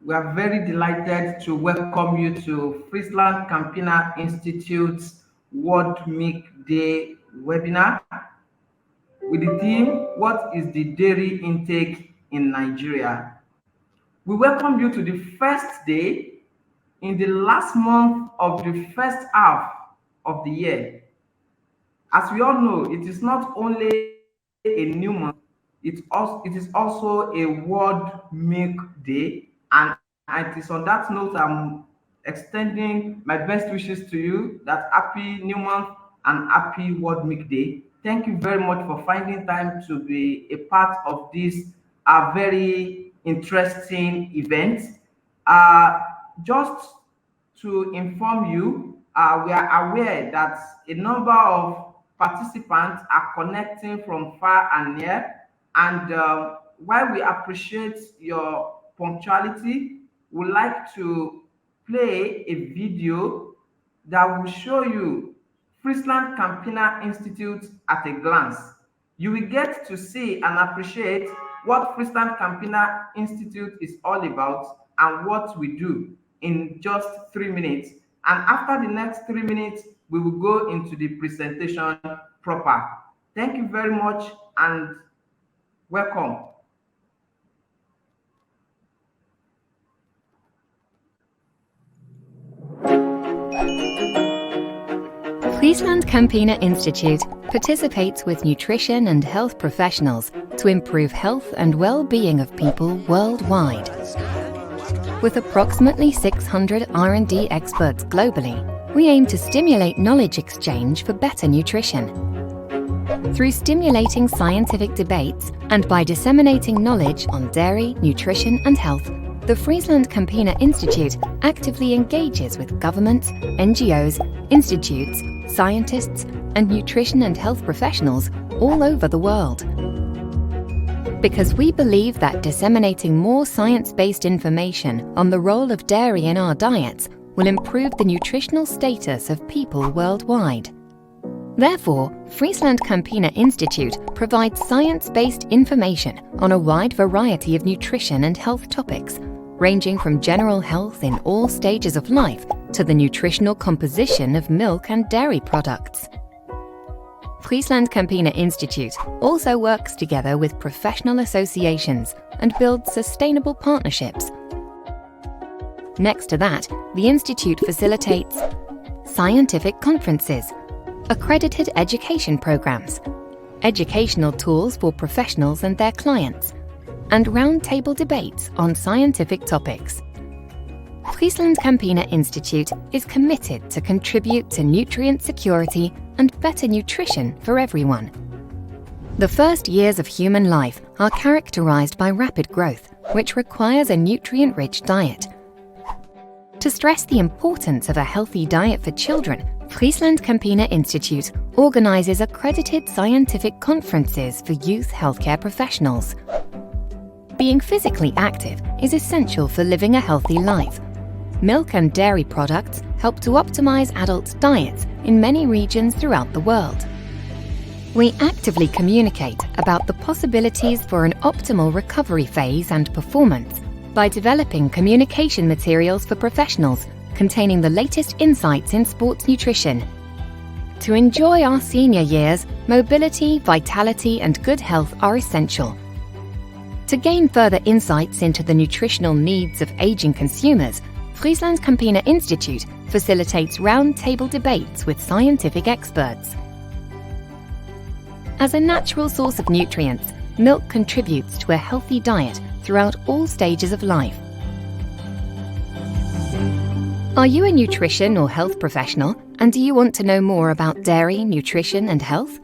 We are very delighted to welcome you to FrieslandCampina Institute's World Milk Day webinar with the theme, What is the Dairy Intake in Nigeria? We welcome you to the first day in the last month of the first half of the year. As we all know, it is not only a new month, it is also a World Milk Day, and it is on that note I'm extending my best wishes to you that happy new month and happy World Milk Day. Thank you very much for finding time to be a part of this very interesting event. Uh, just to inform you, we are aware that a number of participants are connecting from far and near. And while we appreciate your punctuality, we'd like to play a video that will show you Friesland Campina Institute at a glance. You will get to see and appreciate what Friesland Campina Institute is all about and what we do in just 3 minutes. And after the next 3 minutes, we will go into the presentation proper. Thank you very much and welcome. FrieslandCampina Institute participates with nutrition and health professionals to improve health and well-being of people worldwide. With approximately 600 R&D experts globally, we aim to stimulate knowledge exchange for better nutrition. Through stimulating scientific debates and by disseminating knowledge on dairy, nutrition and health, the FrieslandCampina Institute actively engages with governments, NGOs, institutes, scientists and nutrition and health professionals all over the world. Because we believe that disseminating more science-based information on the role of dairy in our diets will improve the nutritional status of people worldwide. Therefore, FrieslandCampina Institute provides science-based information on a wide variety of nutrition and health topics, ranging from general health in all stages of life to the nutritional composition of milk and dairy products. FrieslandCampina Institute also works together with professional associations and builds sustainable partnerships. Next to that, the Institute facilitates scientific conferences, accredited education programs, educational tools for professionals and their clients, and roundtable debates on scientific topics. FrieslandCampina Institute is committed to contribute to nutrient security and better nutrition for everyone. The first years of human life are characterized by rapid growth, which requires a nutrient-rich diet. To stress the importance of a healthy diet for children, FrieslandCampina Institute organizes accredited scientific conferences for youth healthcare professionals. Being physically active is essential for living a healthy life. Milk and dairy products help to optimize adults' diets in many regions throughout the world. We actively communicate about the possibilities for an optimal recovery phase and performance by developing communication materials for professionals containing the latest insights in sports nutrition. To enjoy our senior years, mobility, vitality and good health are essential. To gain further insights into the nutritional needs of aging consumers, FrieslandCampina Institute facilitates roundtable debates with scientific experts. As a natural source of nutrients, milk contributes to a healthy diet throughout all stages of life. Are you a nutrition or health professional and do you want to know more about dairy, nutrition and health?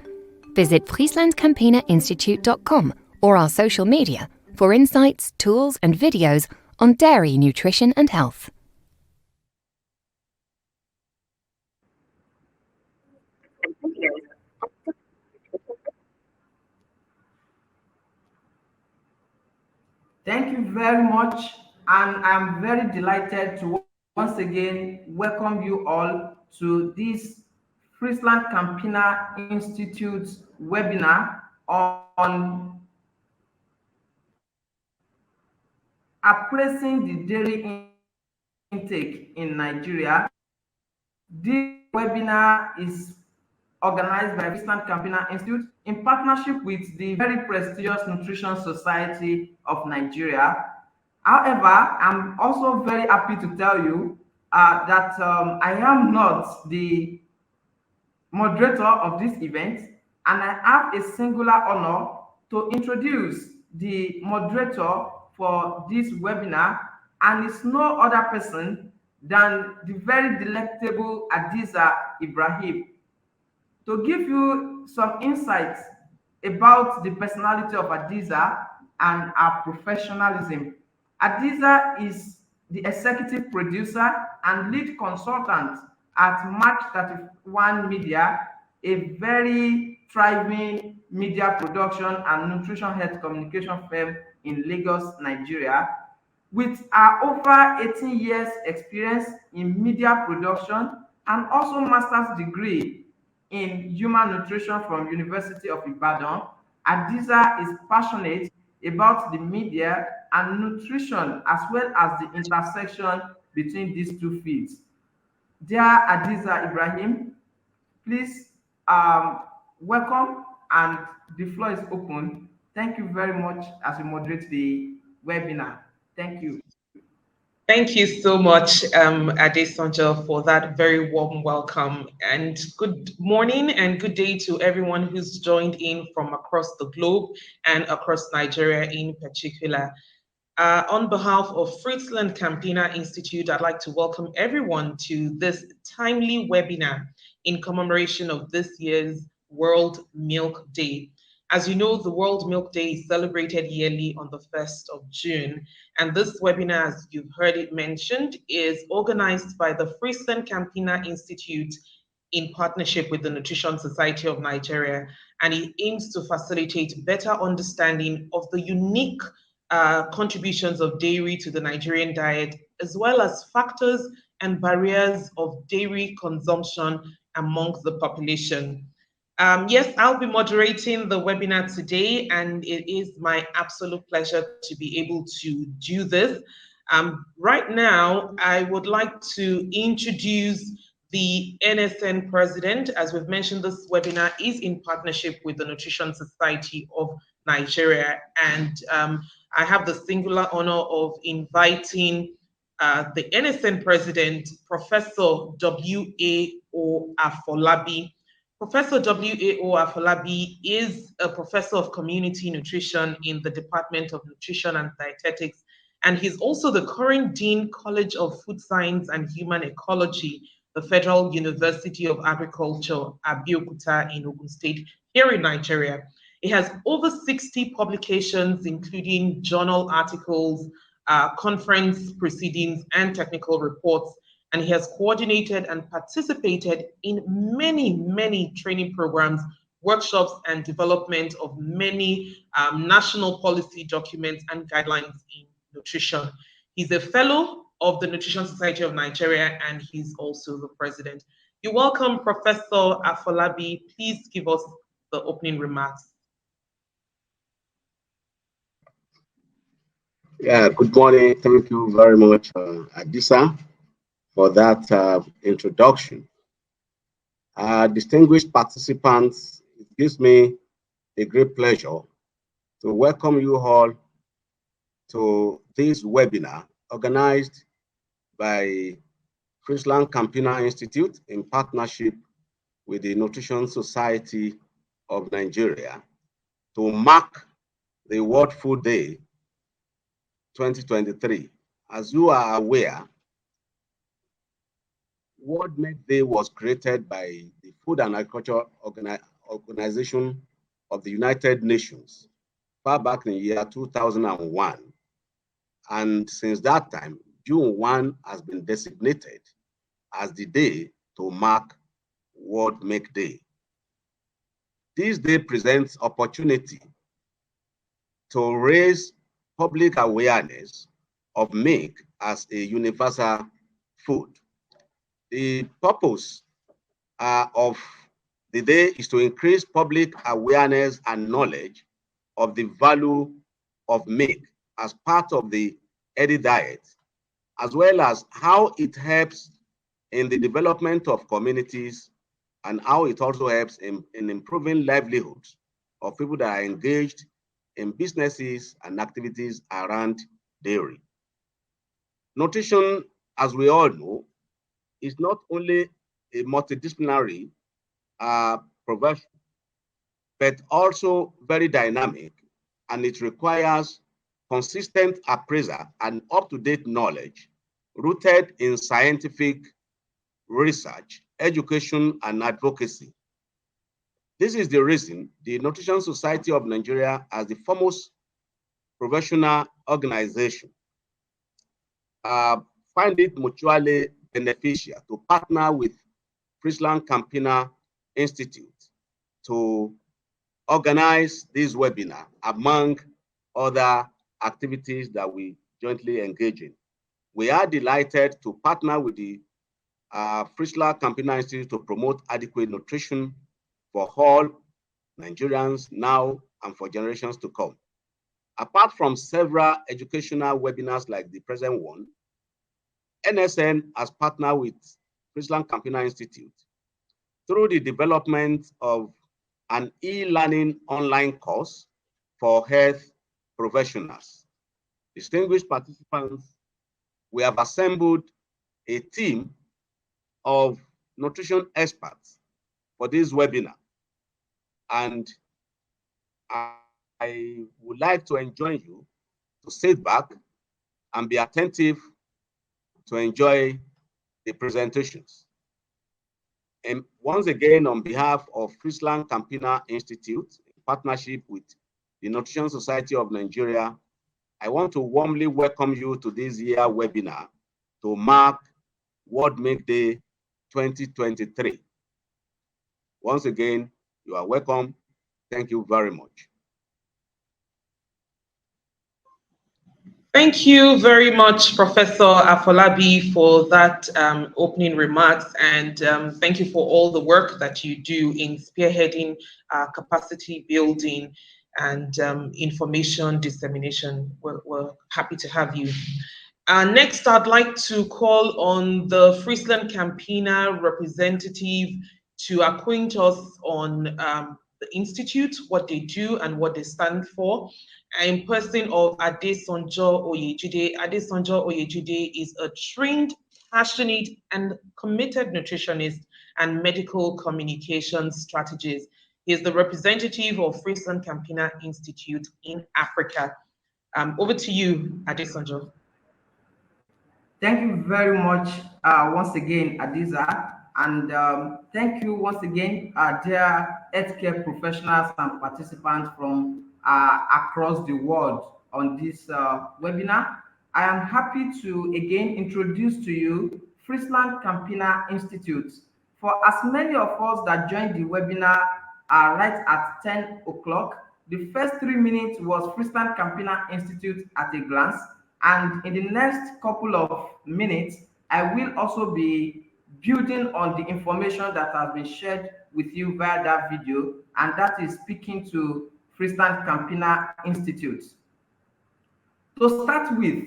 Visit FrieslandCampinaInstitute.com or our social media for insights, tools and videos on dairy, nutrition and health. Thank you very much, and I'm very delighted to once again welcome you all to this Friesland Campina Institute webinar on appraising the dairy intake in Nigeria. This webinar is organized by FrieslandCampina Institute in partnership with the very prestigious Nutrition Society of Nigeria. However, I'm also very happy to tell you that I am not the moderator of this event, and I have a singular honor to introduce the moderator for this webinar, and it's no other person than the very delectable Adiza Ibrahim. To give you some insights about the personality of Adiza and her professionalism, Adiza is the executive producer and lead consultant at March 31 Media, a very thriving media production and nutrition health communication firm in Lagos, Nigeria. With her over 18 years experience in media production and also master's degree in human nutrition from University of Ibadan, Adiza is passionate about the media and nutrition as well as the intersection between these two fields. Dear Adiza Ibrahim, please welcome, and the floor is open. Thank you very much as you moderate the webinar. Thank you. Thank you so much, Adesanya, for that very warm welcome. And good morning and good day to everyone who's joined in from across the globe and across Nigeria in particular. On behalf of FrieslandCampina Institute, I'd like to welcome everyone to this timely webinar in commemoration of this year's World Milk Day. As you know, the World Milk Day is celebrated yearly on the 1st of June. And this webinar, as you've heard it mentioned, is organized by the FrieslandCampina Institute in partnership with the Nutrition Society of Nigeria. And it aims to facilitate better understanding of the unique contributions of dairy to the Nigerian diet, as well as factors and barriers of dairy consumption amongst the population. Yes, I'll be moderating the webinar today, and it is my absolute pleasure to be able to do this. Right now, I would like to introduce the NSN president. As we've mentioned, this webinar is in partnership with the Nutrition Society of Nigeria, and I have the singular honor of inviting the NSN president, Professor W.A.O. Afolabi. Professor W.A.O. Afolabi is a professor of community nutrition in the Department of Nutrition and Dietetics, and he's also the current Dean, College of Food Science and Human Ecology, the Federal University of Agriculture, Abeokuta in Ogun State, here in Nigeria. He has over 60 publications, including journal articles, conference proceedings, and technical reports. And he has coordinated and participated in many, many training programs, workshops, and development of many national policy documents and guidelines in nutrition. He's a fellow of the Nutrition Society of Nigeria, and he's also the president. You're welcome, Professor Afolabi. Please give us the opening remarks. Yeah, good morning. Thank you very much, Adisa, for that introduction. Distinguished participants, it gives me a great pleasure to welcome you all to this webinar organized by FrieslandCampina Institute in partnership with the Nutrition Society of Nigeria to mark the World Food Day 2023. As you are aware, World Milk Day was created by the Food and Agriculture Organization of the United Nations far back in the year 2001. And since that time, June 1 has been designated as the day to mark World Milk Day. This day presents opportunity to raise public awareness of milk as a universal food. The purpose of the day is to increase public awareness and knowledge of the value of milk as part of the healthy diet, as well as how it helps in the development of communities and how it also helps in improving livelihoods of people that are engaged in businesses and activities around dairy. Nutrition, as we all know, is not only a multidisciplinary profession, but also very dynamic, and it requires consistent appraisal and up-to-date knowledge rooted in scientific research, education, and advocacy. This is the reason the Nutrition Society of Nigeria, as the foremost professional organization, find it mutually beneficial to partner with FrieslandCampina Institute to organize this webinar among other activities that we jointly engage in. We are delighted to partner with the FrieslandCampina Institute to promote adequate nutrition for all Nigerians now and for generations to come. Apart from several educational webinars like the present one, NSN has partnered with FrieslandCampina Institute through the development of an e-learning online course for health professionals. Distinguished participants, we have assembled a team of nutrition experts for this webinar. And I would like to enjoin you to sit back and be attentive to enjoy the presentations. And once again, on behalf of FrieslandCampina Institute, in partnership with the Nutrition Society of Nigeria, I want to warmly welcome you to this year webinar to mark World Milk Day 2023. Once again, you are welcome. Thank you very much. Thank you very much, Professor Afolabi, for that opening remarks, and thank you for all the work that you do in spearheading capacity building and information dissemination. We're happy to have you. Next, I'd like to call on the FrieslandCampina representative to acquaint us on the Institute, what they do and what they stand for. In person of Adesonjo Oyejide. Adesonjo Oyejide is a trained, passionate, and committed nutritionist and medical communications strategist. He is the representative of FrieslandCampina Institute in Africa. Over to you, Adesonjo. Thank you very much once again, Adiza. And thank you once again, dear healthcare professionals and participants from across the world on this webinar. I am happy to again introduce to you FrieslandCampina Institute. For as many of us that joined the webinar right at 10 o'clock, the first 3 minutes was FrieslandCampina Institute at a glance. And in the next couple of minutes, I will also be building on the information that has been shared with you via that video, and that is speaking to FrieslandCampina Institute. To start with,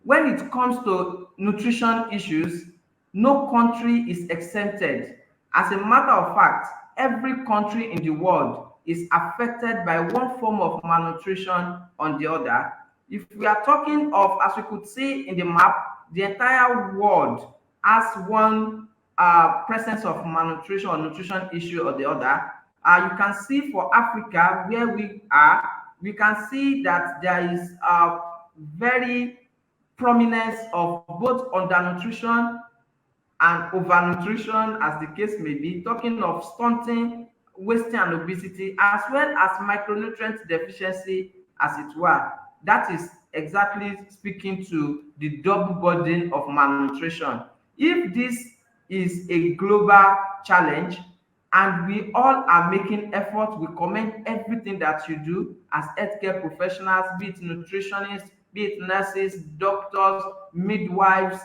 when it comes to nutrition issues, no country is exempted. As a matter of fact, every country in the world is affected by one form of malnutrition or the other. If we are talking of, as we could see in the map, the entire world has one presence of malnutrition or nutrition issue or the other. You can see for Africa, where we are, we can see that there is a very prominence of both undernutrition and overnutrition, as the case may be, talking of stunting, wasting, and obesity, as well as micronutrient deficiency, as it were. That is exactly speaking to the double burden of malnutrition. If this is a global challenge and we all are making effort, we commend everything that you do as healthcare professionals, be it nutritionists, be it nurses, doctors, midwives,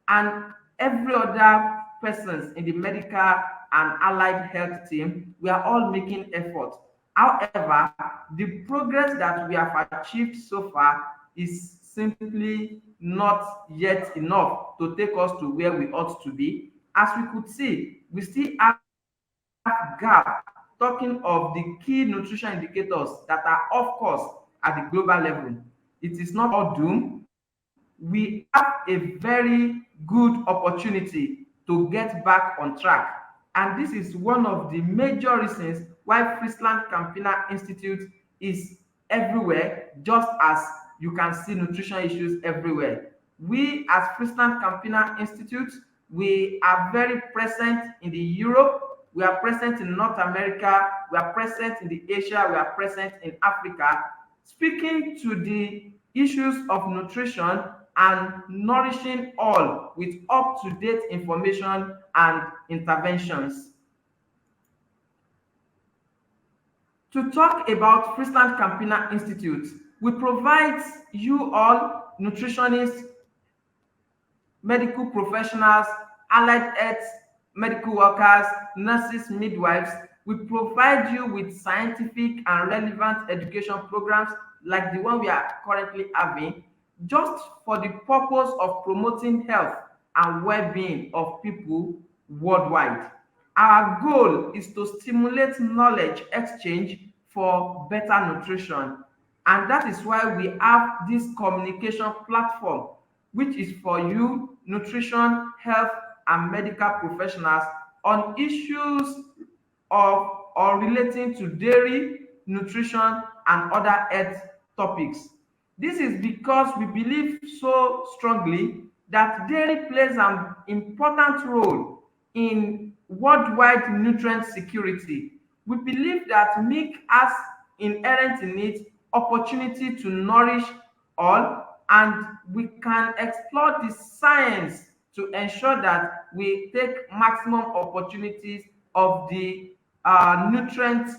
and every other persons in the medical and allied health team. We are all making effort. However, the progress that we have achieved so far is simply not yet enough to take us to where we ought to be. As we could see, we still have gap talking of the key nutrition indicators that are off course at the global level. It is not all doom. We have a very good opportunity to get back on track. And this is one of the major reasons why Friesland Campina Institute is everywhere, just as you can see nutrition issues everywhere. We as Friesland Campina Institute, we are very present in the Europe, we are present in North America, we are present in the Asia, we are present in Africa, speaking to the issues of nutrition and nourishing all with up-to-date information and interventions. To talk about Friesland Campina Institute, we provide you all nutritionists, medical professionals, allied health medical workers, nurses, midwives. We provide you with scientific and relevant education programs like the one we are currently having, just for the purpose of promoting health and well-being of people worldwide. Our goal is to stimulate knowledge exchange for better nutrition, and that is why we have this communication platform, which is for you, nutrition, health, and medical professionals on issues of or relating to dairy, nutrition, and other health topics. This is because we believe so strongly that dairy plays an important role in worldwide nutrient security. We believe that milk has inherent in it opportunity to nourish all, and we can explore the science to ensure that we take maximum opportunities of the nutrient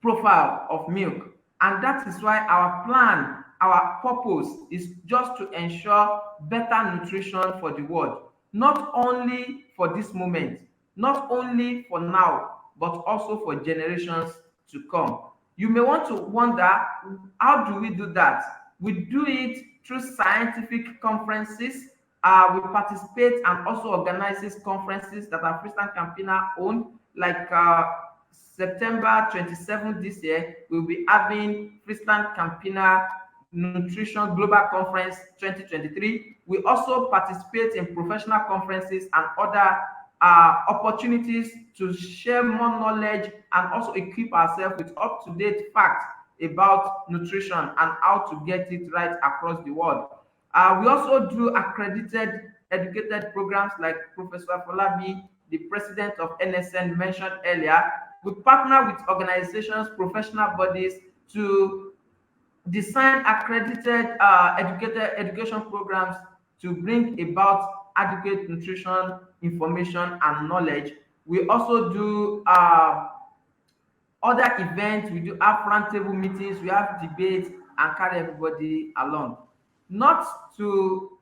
profile of milk. And that is why our plan, our purpose is just to ensure better nutrition for the world, not only for this moment, not only for now, but also for generations to come. You may want to wonder, how do we do that? We do it through scientific conferences. We participate and also organizes conferences that are Friesland Campina owned, like September 27th this year, we'll be having Friesland Campina Nutrition Global Conference 2023. We also participate in professional conferences and other opportunities to share more knowledge and also equip ourselves with up-to-date facts about nutrition and how to get it right across the world. We also do accredited educated programs like Professor Folabi, the president of NSN, mentioned earlier. We partner with organizations, professional bodies to design accredited education programs to bring about adequate nutrition information and knowledge. We also do other events. We do have roundtable meetings, we have debates, and carry everybody along. Not to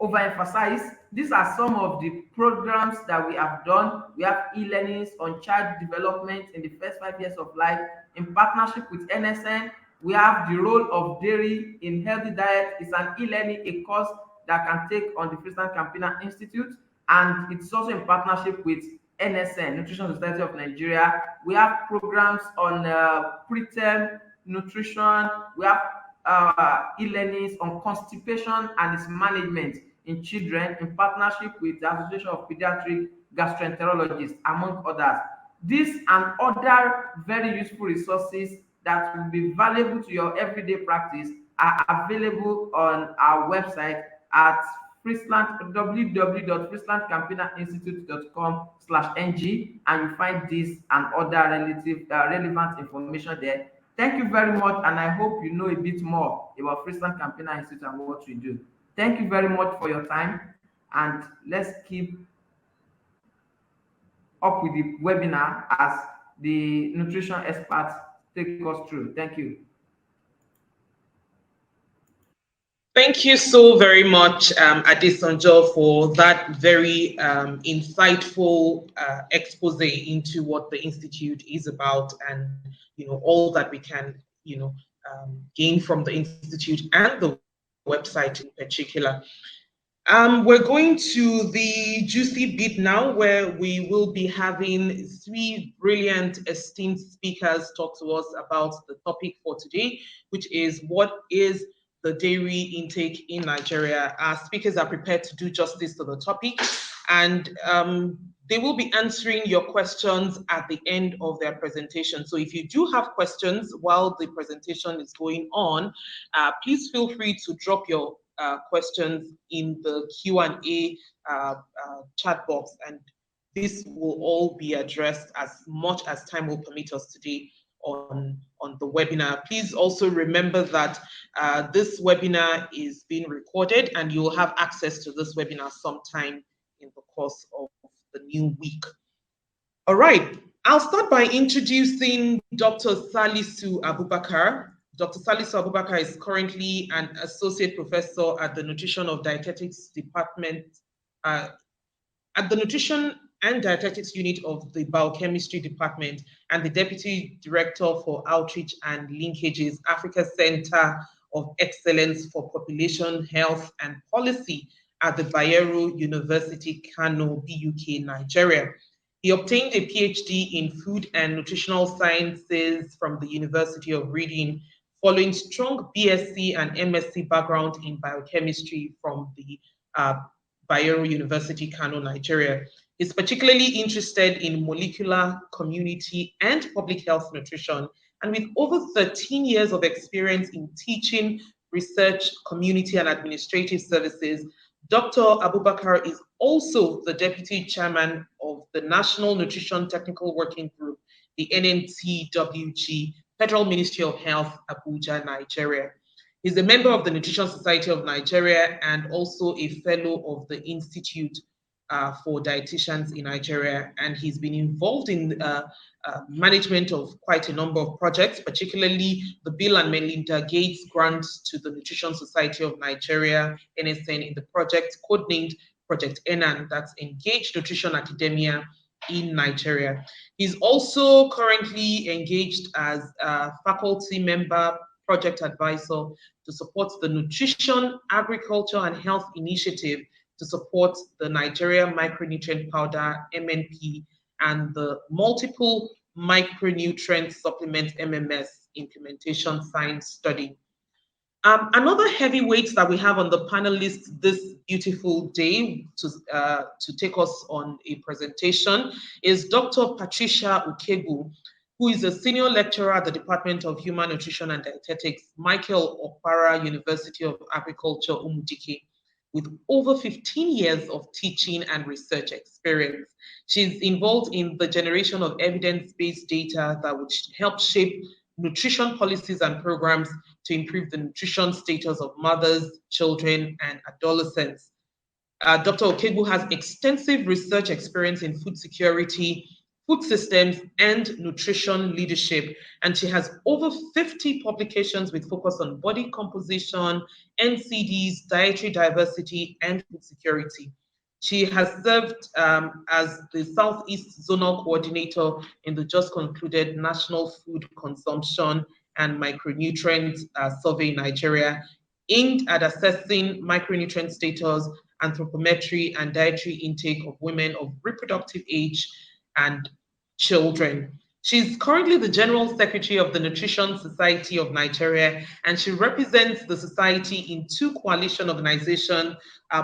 overemphasize, these are some of the programs that we have done. We have e-learnings on child development in the first 5 years of life in partnership with NSN. We have the role of dairy in healthy diet. It's an e-learning, a course that can take on the Friesland Campina Institute, and it's also in partnership with NSN, Nutrition Society of Nigeria. We have programs on preterm nutrition. We have e-learnings on constipation and its management in children in partnership with the Association of Pediatric Gastroenterologists, among others. These and other very useful resources that will be valuable to your everyday practice are available on our website at www.frieslandcampinainstitute.com/ng, and you find this and other relevant information there. Thank you very much, and I hope you know a bit more about Friesland Campina Institute and what we do. Thank you very much for your time, and let's keep up with the webinar as the nutrition experts take us through. Thank you. Thank you so very much, Adesonjo, for that very insightful expose into what the Institute is about, and all that we can gain from the Institute and the website in particular. We're going to the juicy bit now, where we will be having three brilliant, esteemed speakers talk to us about the topic for today, which is what is the dairy intake in Nigeria. Our speakers are prepared to do justice to the topic, and they will be answering your questions at the end of their presentation. So if you do have questions while the presentation is going on, please feel free to drop your questions in the Q&A chat box, and this will all be addressed as much as time will permit us today on the webinar. Please also remember that this webinar is being recorded, and you will have access to this webinar sometime in the course of the new week. All right, I'll start by introducing Dr. Salisu Abubakar. Dr. Salisu Abubakar is currently an associate professor at the Nutrition and Dietetics Department, at the Nutrition and Dietetics Unit of the Biochemistry Department, and the Deputy Director for Outreach and Linkages, Africa Center of Excellence for Population Health and Policy at the Bayero University, Kano, BUK, Nigeria. He obtained a PhD in Food and Nutritional Sciences from the University of Reading, following strong BSc and MSc background in biochemistry from the Bayero University, Kano, Nigeria. He's particularly interested in molecular, community, and public health nutrition. And with over 13 years of experience in teaching, research, community, and administrative services, Dr. Abubakar is also the Deputy Chairman of the National Nutrition Technical Working Group, the NNTWG, Federal Ministry of Health, Abuja, Nigeria. He's a member of the Nutrition Society of Nigeria and also a fellow of the Institute for Dietitians in Nigeria. And he's been involved in management of quite a number of projects, particularly the Bill and Melinda Gates grant to the Nutrition Society of Nigeria, NSN, in the project codenamed Project ENAN, that's Engaged Nutrition Academia in Nigeria. He's also currently engaged as a faculty member, project advisor to support the Nutrition, Agriculture and Health Initiative to support the Nigeria Micronutrient Powder, MNP, and the Multiple Micronutrient Supplement, MMS, Implementation Science Study. Another heavyweight that we have on the panel list this beautiful day to take us on a presentation is Dr. Patricia Ukegbu, who is a senior lecturer at the Department of Human Nutrition and Dietetics, Michael Okpara University of Agriculture, Umudike, with over 15 years of teaching and research experience. She's involved in the generation of evidence-based data that would help shape nutrition policies and programs to improve the nutrition status of mothers, children, and adolescents. Dr. Okegbu has extensive research experience in food security, food systems, and nutrition leadership, and she has over 50 publications with focus on body composition, NCDs, dietary diversity, and food security. She has served as the Southeast Zonal Coordinator in the just concluded National Food Consumption and Micronutrient Survey in Nigeria, aimed at assessing micronutrient status, anthropometry, and dietary intake of women of reproductive age and children. She's currently the General Secretary of the Nutrition Society of Nigeria, and she represents the society in two coalition organizations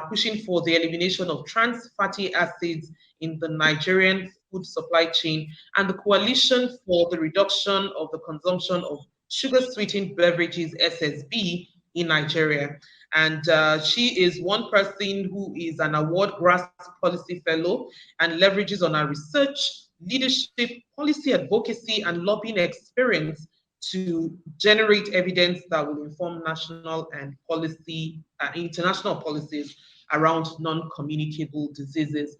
pushing for the elimination of trans fatty acids in the Nigerian food supply chain, and the Coalition for the Reduction of the Consumption of Sugar-Sweetened Beverages, SSB, in Nigeria. And she is one person who is an award GRASP policy fellow and leverages on her research, leadership, policy advocacy, and lobbying experience to generate evidence that will inform national and international policies around non-communicable diseases.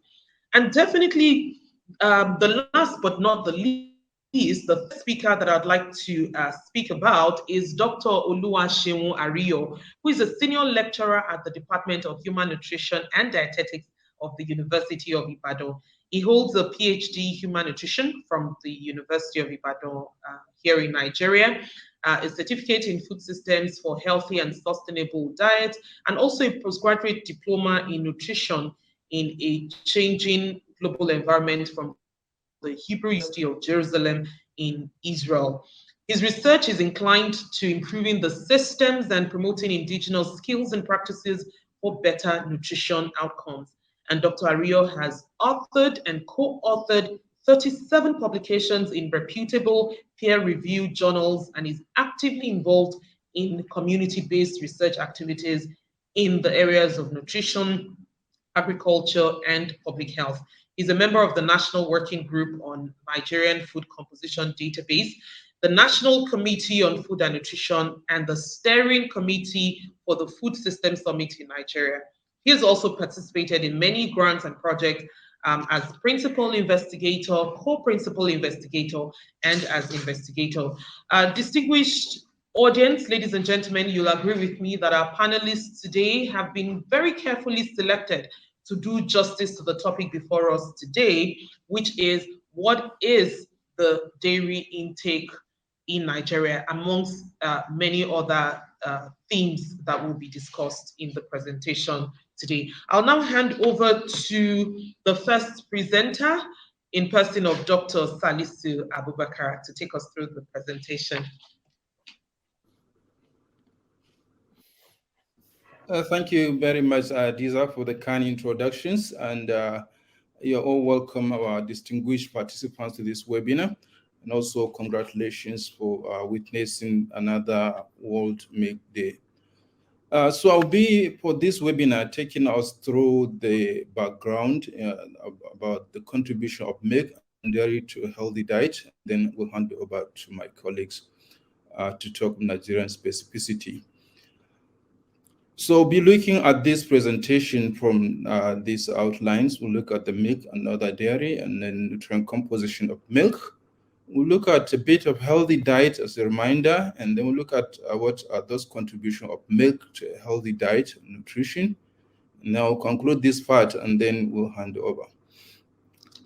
And definitely, the last but not the least, the first speaker that I'd like to speak about is Dr. Oluwaseun Ariyo, who is a senior lecturer at the Department of Human Nutrition and Dietetics of the University of Ibadan. He holds a PhD in Human Nutrition from the University of Ibadan here in Nigeria. a certificate in food systems for healthy and sustainable diet, and also a postgraduate diploma in nutrition in a changing global environment from the Hebrew University of Jerusalem in Israel. His research is inclined to improving the systems and promoting indigenous skills and practices for better nutrition outcomes. And Dr. Ario has authored and co-authored 37 publications in reputable peer-reviewed journals and is actively involved in community-based research activities in the areas of nutrition, agriculture, and public health. He's a member of the National Working Group on Nigerian Food Composition Database, the National Committee on Food and Nutrition, and the Steering Committee for the Food System Summit in Nigeria. He has also participated in many grants and projects as principal investigator, co-principal investigator, and as investigator. Distinguished audience, ladies and gentlemen, you'll agree with me that our panelists today have been very carefully selected to do justice to the topic before us today, which is what is the dairy intake in Nigeria, amongst many other themes that will be discussed in the presentation today. I'll now hand over to the first presenter in person of Dr. Salisu Abubakar to take us through the presentation. Thank you very much, Diza, for the kind introductions, and you're all welcome, our distinguished participants to this webinar, and also congratulations for witnessing another World Milk Day. So I'll be, for this webinar, taking us through the background about the contribution of milk and dairy to a healthy diet. Then we'll hand it over to my colleagues to talk Nigerian specificity. So we'll be looking at this presentation from these outlines. We'll look at the milk and other dairy, and then nutrient composition of milk. We'll look at a bit of healthy diet as a reminder, and then we'll look at what are those contributions of milk to a healthy diet and nutrition. And now we'll conclude this part, and then we'll hand over.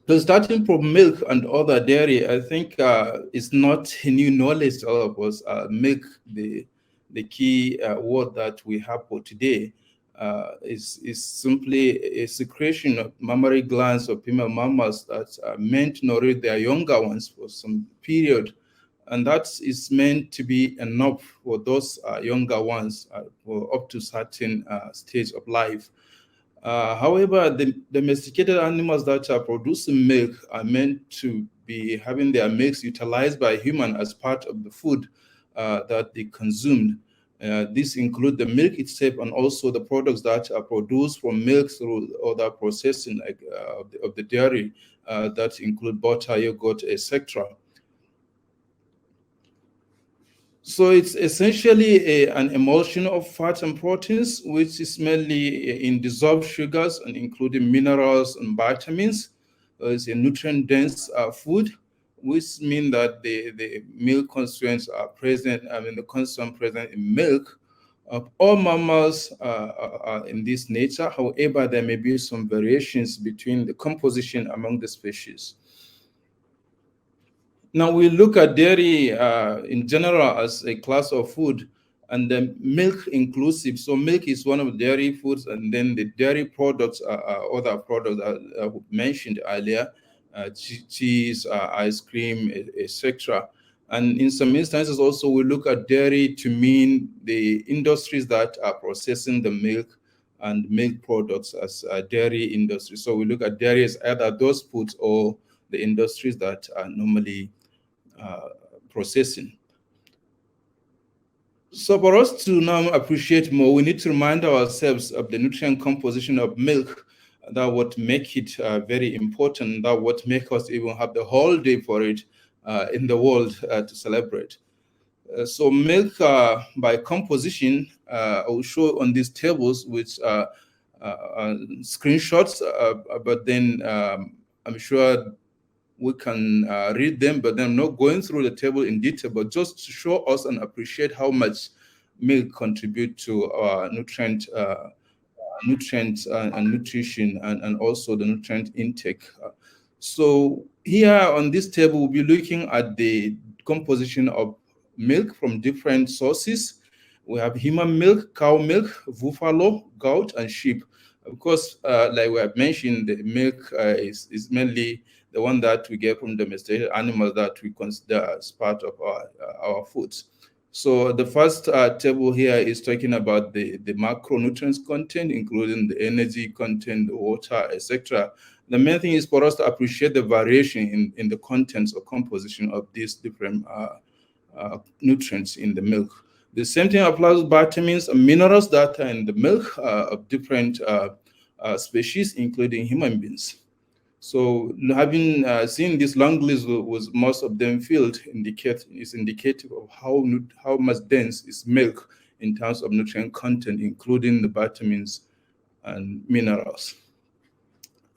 So starting from milk and other dairy, I think it's not a new knowledge to all of us. Milk, the key word that we have for today, is simply a secretion of mammary glands of female mammals that are meant to nourish their younger ones for some period. And that is meant to be enough for those younger ones for up to certain stage of life. However, the domesticated animals that are producing milk are meant to be having their milks utilized by humans as part of the food that they consumed. This includes the milk itself and also the products that are produced from milk through other processing like, of the dairy that include butter, yogurt, etc. So it's essentially an emulsion of fats and proteins, which is mainly in dissolved sugars and including minerals and vitamins. It's a nutrient-dense food, which means that the milk constituents are present, the constituents present in milk of all mammals are in this nature. However, there may be some variations between the composition among the species. Now we look at dairy in general as a class of food, and then milk inclusive. So milk is one of the dairy foods, and then the dairy products are other products that I mentioned earlier, cheese, ice cream, etc. And in some instances also we look at dairy to mean the industries that are processing the milk and milk products as dairy industry. So we look at dairy as either those foods or the industries that are normally processing. So for us to now appreciate more, we need to remind ourselves of the nutrient composition of milk, that what make it very important, that what make us even have the whole day for it in the world to celebrate. So milk by composition, I will show on these tables, which are screenshots, but then I'm sure we can read them, but I'm not going through the table in detail, but just to show us and appreciate how much milk contribute to our nutrients and nutrition and also the nutrient intake. So here on this table, we'll be looking at the composition of milk from different sources. We have human milk, cow milk, buffalo, goat, and sheep. Of course, like we have mentioned, the milk is mainly the one that we get from domesticated animals that we consider as part of our foods. So the first table here is talking about the macronutrients content, including the energy content, the water, etc. The main thing is for us to appreciate the variation in the contents or composition of these different nutrients in the milk. The same thing applies to vitamins and minerals that are in the milk of different species, including human beings. So having seen this long list with most of them filled is indicative of how much dense is milk in terms of nutrient content, including the vitamins and minerals.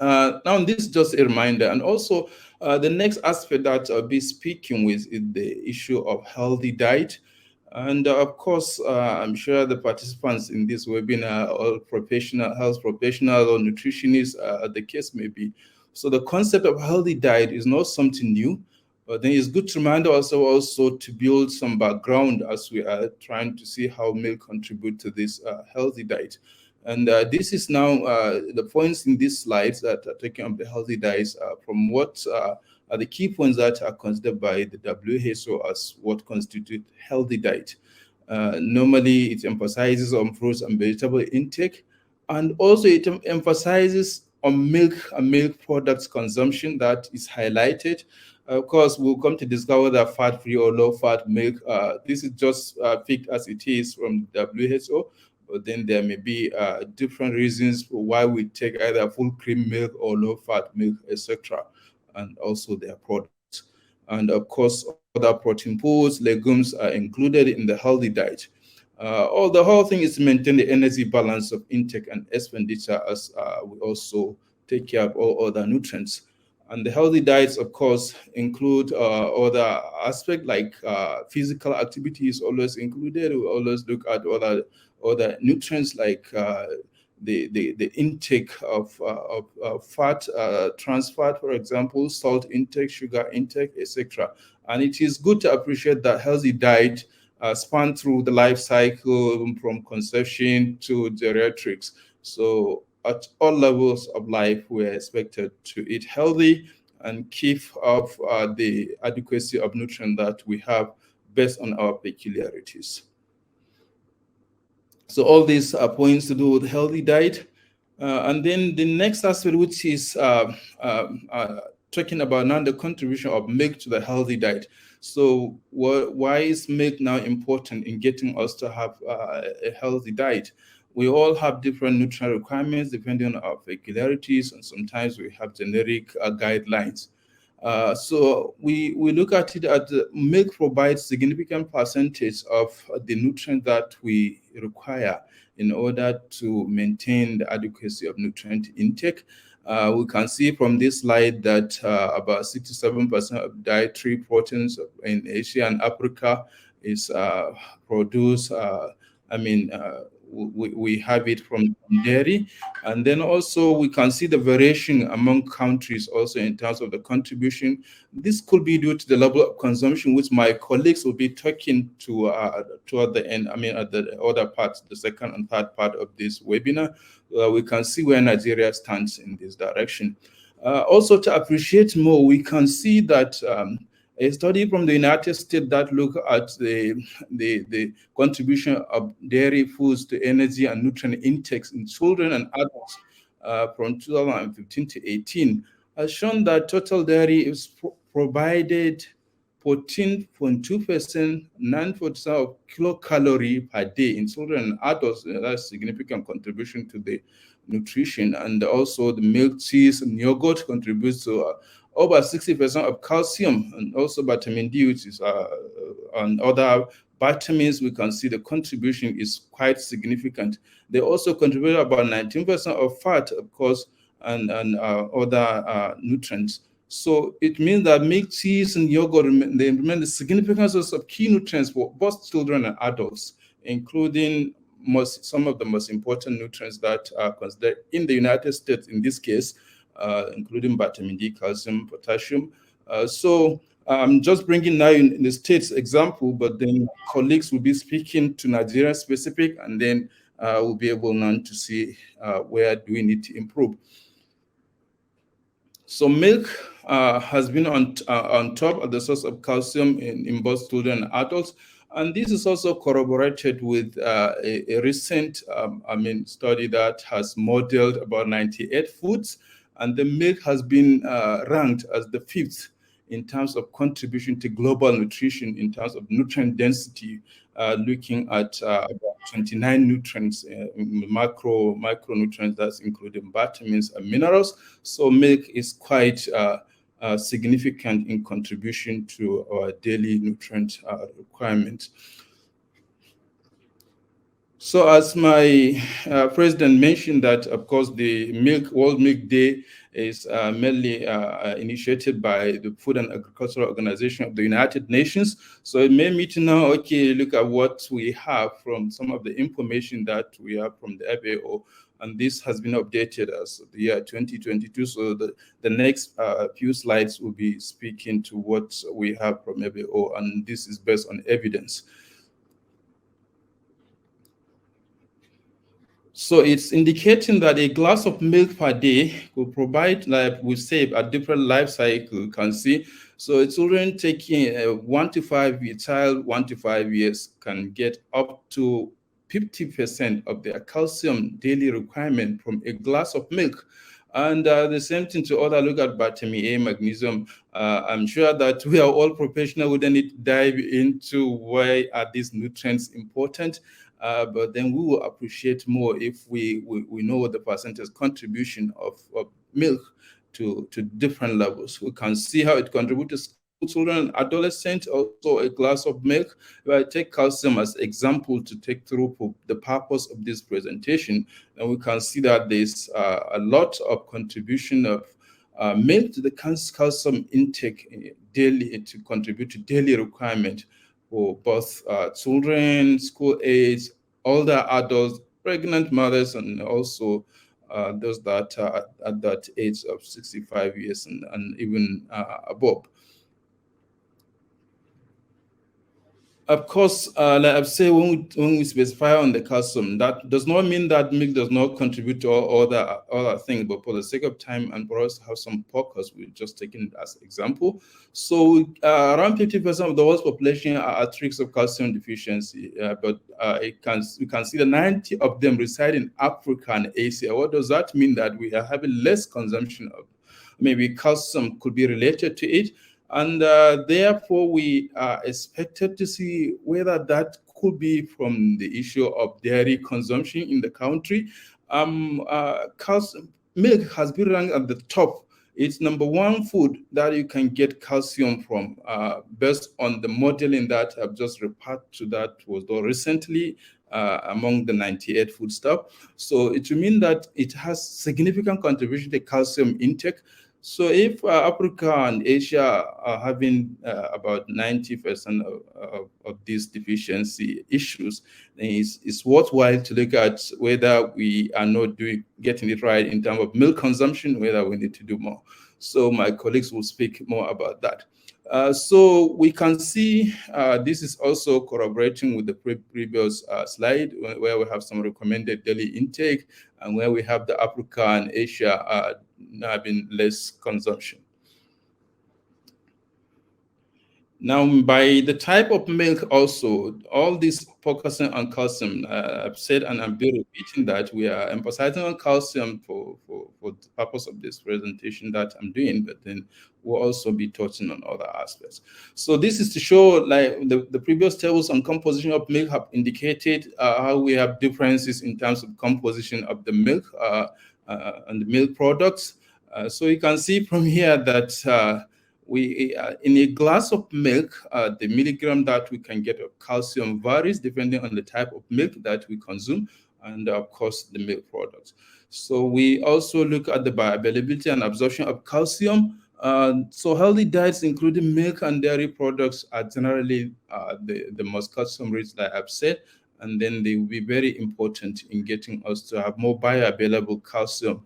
Now, this is just a reminder. And also, the next aspect that I'll be speaking with is the issue of healthy diet. And of course, I'm sure the participants in this webinar are all health professionals or nutritionists, the case may be. So the concept of healthy diet is not something new, but then it's good to remind ourselves also to build some background as we are trying to see how milk contribute to this healthy diet. And this is now the points in these slides that are taking up the healthy diets from what are the key points that are considered by the WHO as what constitute healthy diet. Normally, it emphasizes on fruits and vegetable intake, and also it emphasizes on milk and milk products consumption that is highlighted. Of course, we'll come to discover that fat-free or low-fat milk, this is just picked as it is from WHO, but then there may be different reasons for why we take either full cream milk or low-fat milk, etc., and also their products. And of course, other protein foods, legumes are included in the healthy diet. The whole thing is to maintain the energy balance of intake and expenditure as we also take care of all other nutrients. And the healthy diets, of course, include other aspects like physical activity is always included. We always look at other nutrients like the intake of fat, trans fat, for example, salt intake, sugar intake, etc. And it is good to appreciate that healthy diet span through the life cycle from conception to geriatrics. So at all levels of life, we're expected to eat healthy and keep up the adequacy of nutrients that we have based on our peculiarities. So all these are points to do with healthy diet. And then the next aspect, which is talking about now the contribution of milk to the healthy diet. So why is milk now important in getting us to have a healthy diet? We all have different nutrient requirements depending on our peculiarities, and sometimes we have generic guidelines. So we look at it as milk provides significant percentage of the nutrient that we require in order to maintain the adequacy of nutrient intake. We can see from this slide that about 67% of dietary proteins in Asia and Africa is produced. We have it from dairy, and then also we can see the variation among countries also in terms of the contribution. This could be due to the level of consumption, which my colleagues will be talking to toward the end, at the other parts, the second and third part of this webinar. We can see where Nigeria stands in this direction. Also, to appreciate more, we can see that a study from the United States that look at the contribution of dairy foods to energy and nutrient intakes in children and adults from 2015 to 18 has shown that total dairy is provided 14.2%, 9% of kilocalorie per day in children and adults. That's significant contribution to the nutrition. And also the milk, cheese, and yogurt contributes to over 60% of calcium, and also vitamin D, which is and other vitamins. We can see the contribution is quite significant. They also contribute about 19% of fat, of course, and other nutrients. So it means that milk, cheese, and yogurt they remain the significant source of key nutrients for both children and adults, including some of the most important nutrients that are considered in the United States in this case, including vitamin D, calcium, potassium. So I'm just bringing now in the States example, but then colleagues will be speaking to Nigeria specific, and then we'll be able now to see where do we need to improve. So milk has been on top of the source of calcium in both children and adults. And this is also corroborated with a recent study that has modeled about 98 foods. And the milk has been ranked as the 5th in terms of contribution to global nutrition, in terms of nutrient density, looking at about 29 nutrients, micronutrients, that's including vitamins and minerals. So milk is quite significant in contribution to our daily nutrient requirements. So as my president mentioned that, of course, the World Milk Day is mainly initiated by the Food and Agricultural Organization of the United Nations. So it made me to know, okay, look at what we have from some of the information that we have from the FAO. And this has been updated as the year 2022. So the next few slides will be speaking to what we have from FAO, and this is based on evidence. So it's indicating that a glass of milk per day will provide, like we say, a different life cycle, you can see. So children taking a 1 to 5 year child, 1 to 5 years, can get up to 50% of their calcium daily requirement from a glass of milk. And the same thing to other, look at vitamin A, magnesium. I'm sure that we are all professional. We don't need to dive into why are these nutrients important. But then we will appreciate more if we know the percentage contribution of milk to different levels. We can see how it contributes to children and adolescents. Also, a glass of milk. If I take calcium as example to take through for the purpose of this presentation, then we can see that there's a lot of contribution of milk to the calcium intake daily to contribute to daily requirement for both children, school age, older adults, pregnant mothers, and also those that are at that age of 65 years and even above. Of course, like I've said, when we specify on the calcium, that does not mean that milk does not contribute to all other things, but for the sake of time and for us to have some focus, we're just taking it as an example. So around 50% of the world's population are at risk of calcium deficiency, but we can see that 90 of them reside in Africa and Asia. What does that mean? That we are having less consumption of maybe calcium could be related to it. And therefore, we are expected to see whether that could be from the issue of dairy consumption in the country. Calcium, milk has been ranked at the top. It's #1 food that you can get calcium from, based on the modeling that I've just referred to that was done recently among the 98 food stuff. So it will mean that it has significant contribution to calcium intake. So if Africa and Asia are having about 90% of these deficiency issues, then it's worthwhile to look at whether we are not getting it right in terms of milk consumption, whether we need to do more. So my colleagues will speak more about that. So we can see this is also corroborating with the previous slide where we have some recommended daily intake and where we have the Africa and Asia having less consumption. Now, by the type of milk also, all this focusing on calcium, I've said and I'm repeating that we are emphasizing on calcium for the purpose of this presentation that I'm doing, but then we'll also be touching on other aspects. So this is to show, like the previous tables on composition of milk have indicated how we have differences in terms of composition of the milk and the milk products. So you can see from here that in a glass of milk, the milligram that we can get of calcium varies depending on the type of milk that we consume and, of course, the milk products. So we also look at the bioavailability and absorption of calcium. So healthy diets, including milk and dairy products, are generally the most calcium-rich, like I've said, and then they will be very important in getting us to have more bioavailable calcium.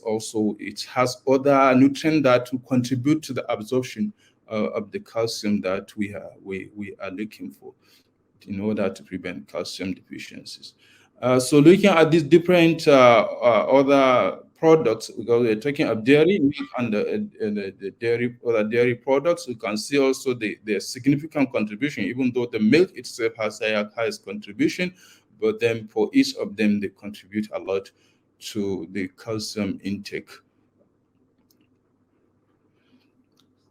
Also, it has other nutrients that will contribute to the absorption of the calcium that we are looking for in order to prevent calcium deficiencies. So looking at these different other products, because we're talking of dairy, milk, and the dairy, other dairy products, you can see also the significant contribution, even though the milk itself has the highest contribution, but then for each of them, they contribute a lot to the calcium intake.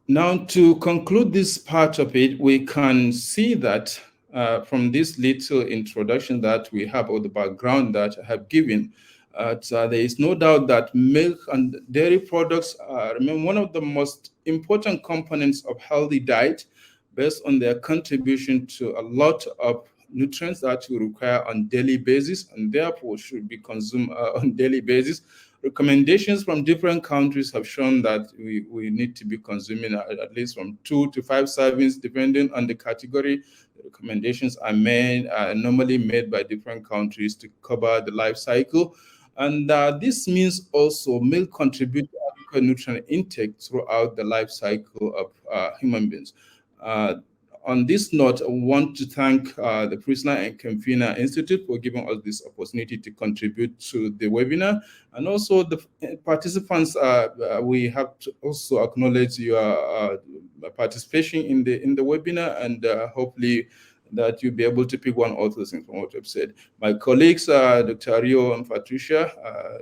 Now, to conclude this part of it, we can see that from this little introduction that we have, or the background that I have given, there is no doubt that milk and dairy products remain one of the most important components of healthy diet, based on their contribution to a lot of nutrients that we require on daily basis, and therefore should be consumed on daily basis. Recommendations from different countries have shown that we need to be consuming at least from 2 to 5 servings, depending on the category. The recommendations are normally made by different countries to cover the life cycle. And this means also milk contributes to adequate nutrient intake throughout the life cycle of human beings. On this note, I want to thank the FrieslandCampina Institute for giving us this opportunity to contribute to the webinar, and also the participants. We have to also acknowledge your participation in the webinar, and hopefully that you'll be able to pick one or two things from what I've said. My colleagues, Dr. Rio and Patricia,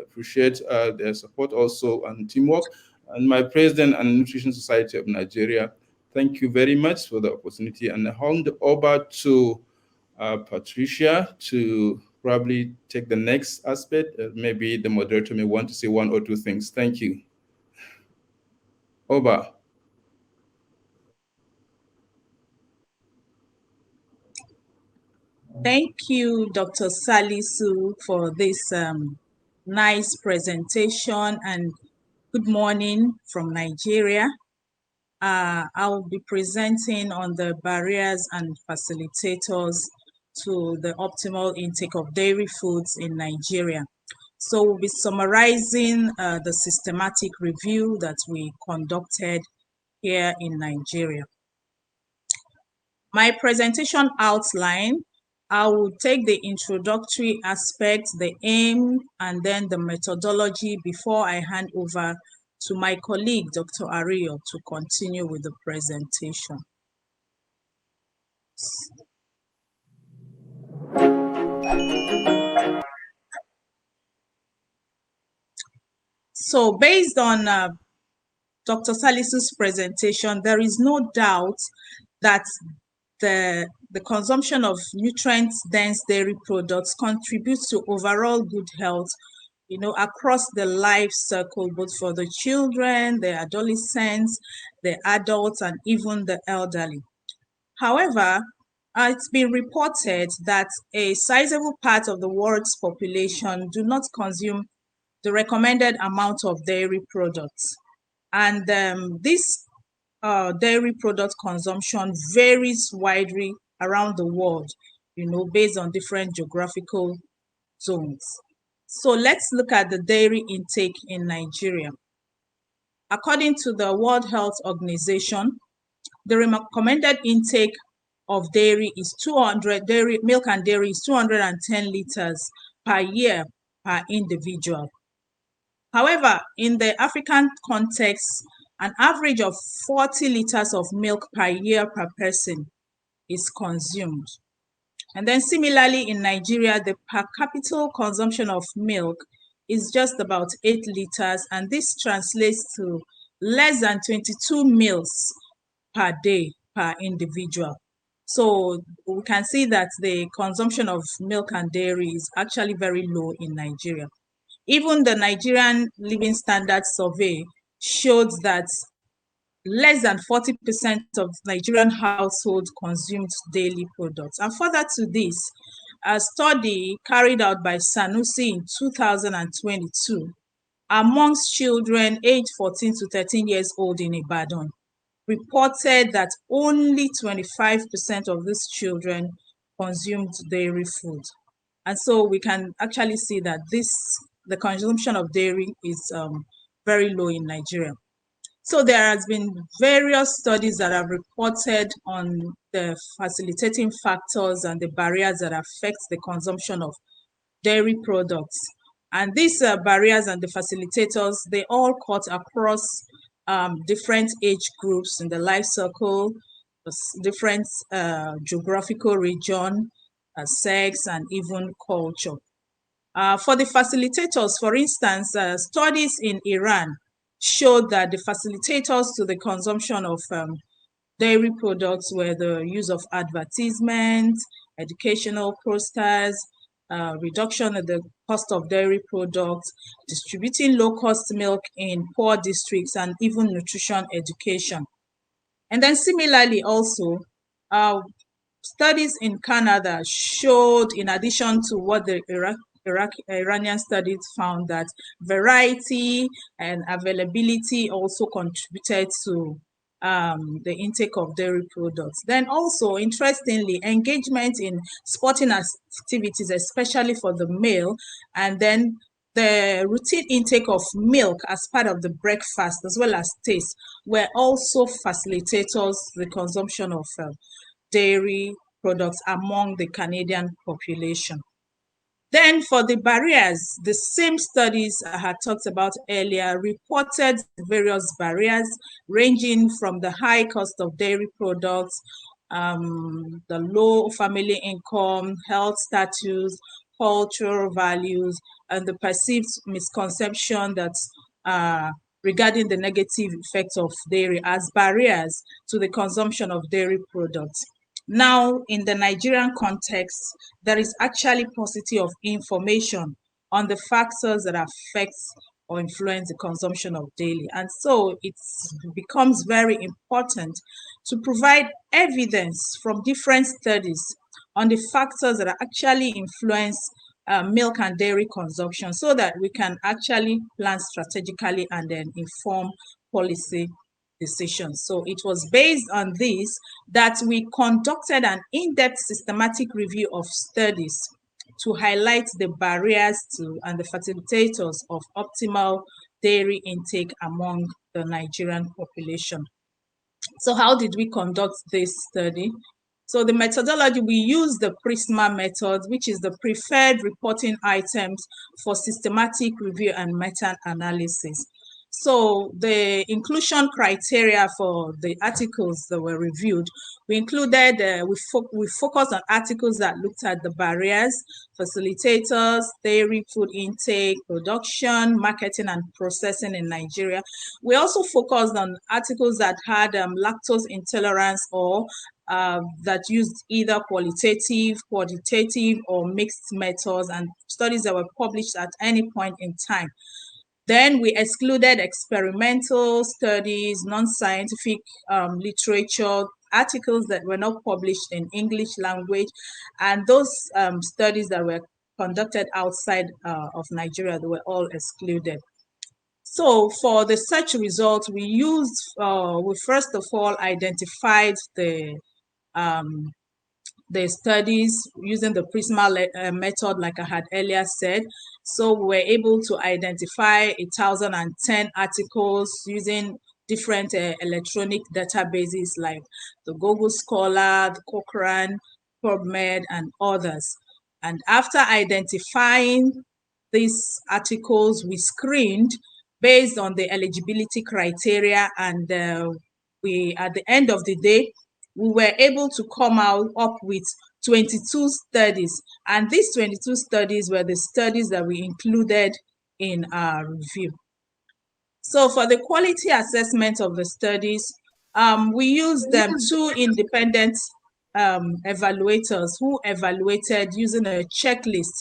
appreciate their support also and teamwork, and my president and Nutrition Society of Nigeria. Thank you very much for the opportunity, and I hand over to Patricia to probably take the next aspect. Maybe the moderator may want to say one or two things. Thank you. Over. Thank you, Dr. Salisu, for this nice presentation, and good morning from Nigeria. I'll be presenting on the barriers and facilitators to the optimal intake of dairy foods in Nigeria. So we'll be summarizing the systematic review that we conducted here in Nigeria. My presentation outline, I will take the introductory aspects, the aim, and then the methodology before I hand over to my colleague, Dr. Ario, to continue with the presentation. So based on Dr. Salisu's presentation, there is no doubt that the consumption of nutrient-dense dairy products contributes to overall good health, across the life circle, both for the children, the adolescents, the adults, and even the elderly. However, it's been reported that a sizable part of the world's population do not consume the recommended amount of dairy products. And this dairy product consumption varies widely around the world, based on different geographical zones. So let's look at the dairy intake in Nigeria. According to the World Health Organization, the recommended intake of dairy is milk and dairy is 210 liters per year per individual. However, in the African context, an average of 40 liters of milk per year per person is consumed. And then similarly in Nigeria, the per capita consumption of milk is just about 8 liters, and this translates to less than 22 meals per day per individual. So we can see that the consumption of milk and dairy is actually very low in Nigeria. Even the Nigerian Living Standards Survey showed that less than 40% of Nigerian households consumed daily products. And further to this, a study carried out by Sanusi in 2022 amongst children aged 14 to 13 years old in Ibadan reported that only 25% of these children consumed dairy food. And so we can actually see that the consumption of dairy is very low in Nigeria. So there has been various studies that have reported on the facilitating factors and the barriers that affect the consumption of dairy products. And these barriers and the facilitators, they all cut across different age groups in the life cycle, different geographical region, sex, and even culture. For the facilitators, for instance, studies in Iran showed that the facilitators to the consumption of dairy products were the use of advertisements, educational posters, reduction of the cost of dairy products, distributing low-cost milk in poor districts, and even nutrition education. And then similarly also, studies in Canada showed, in addition to what the Iranian studies found, that variety and availability also contributed to the intake of dairy products. Then also, interestingly, engagement in sporting activities, especially for the male, and then the routine intake of milk as part of the breakfast, as well as taste, were also facilitators the consumption of dairy products among the Canadian population. Then for the barriers, the same studies I had talked about earlier reported various barriers ranging from the high cost of dairy products, the low family income, health status, cultural values, and the perceived misconception that regarding the negative effects of dairy as barriers to the consumption of dairy products. Now, in the Nigerian context, there is actually paucity of information on the factors that affect or influence the consumption of dairy. And so it becomes very important to provide evidence from different studies on the factors that actually influence milk and dairy consumption, so that we can actually plan strategically and then inform policy decisions. So it was based on this that we conducted an in-depth systematic review of studies to highlight the barriers to and the facilitators of optimal dairy intake among the Nigerian population. So how did we conduct this study? So the methodology, we use the PRISMA method, which is the preferred reporting items for systematic review and meta-analysis. So the inclusion criteria for the articles that were reviewed, we included, we focused on articles that looked at the barriers, facilitators, dairy food intake, production, marketing, and processing in Nigeria. We also focused on articles that had lactose intolerance or that used either qualitative, quantitative, or mixed methods, and studies that were published at any point in time. Then we excluded experimental studies, non-scientific literature, articles that were not published in English language, and those studies that were conducted outside of Nigeria, they were all excluded. So for the search results, we used, we first of all identified the studies using the PRISMA method, like I had earlier said. So we were able to identify 1,010 articles using different electronic databases like the Google Scholar, the Cochrane, PubMed, and others. And after identifying these articles, we screened based on the eligibility criteria, and we, at the end of the day, we were able to come up with 22 studies, and these 22 studies were the studies that we included in our review. So for the quality assessment of the studies, we used two independent evaluators who evaluated using a checklist,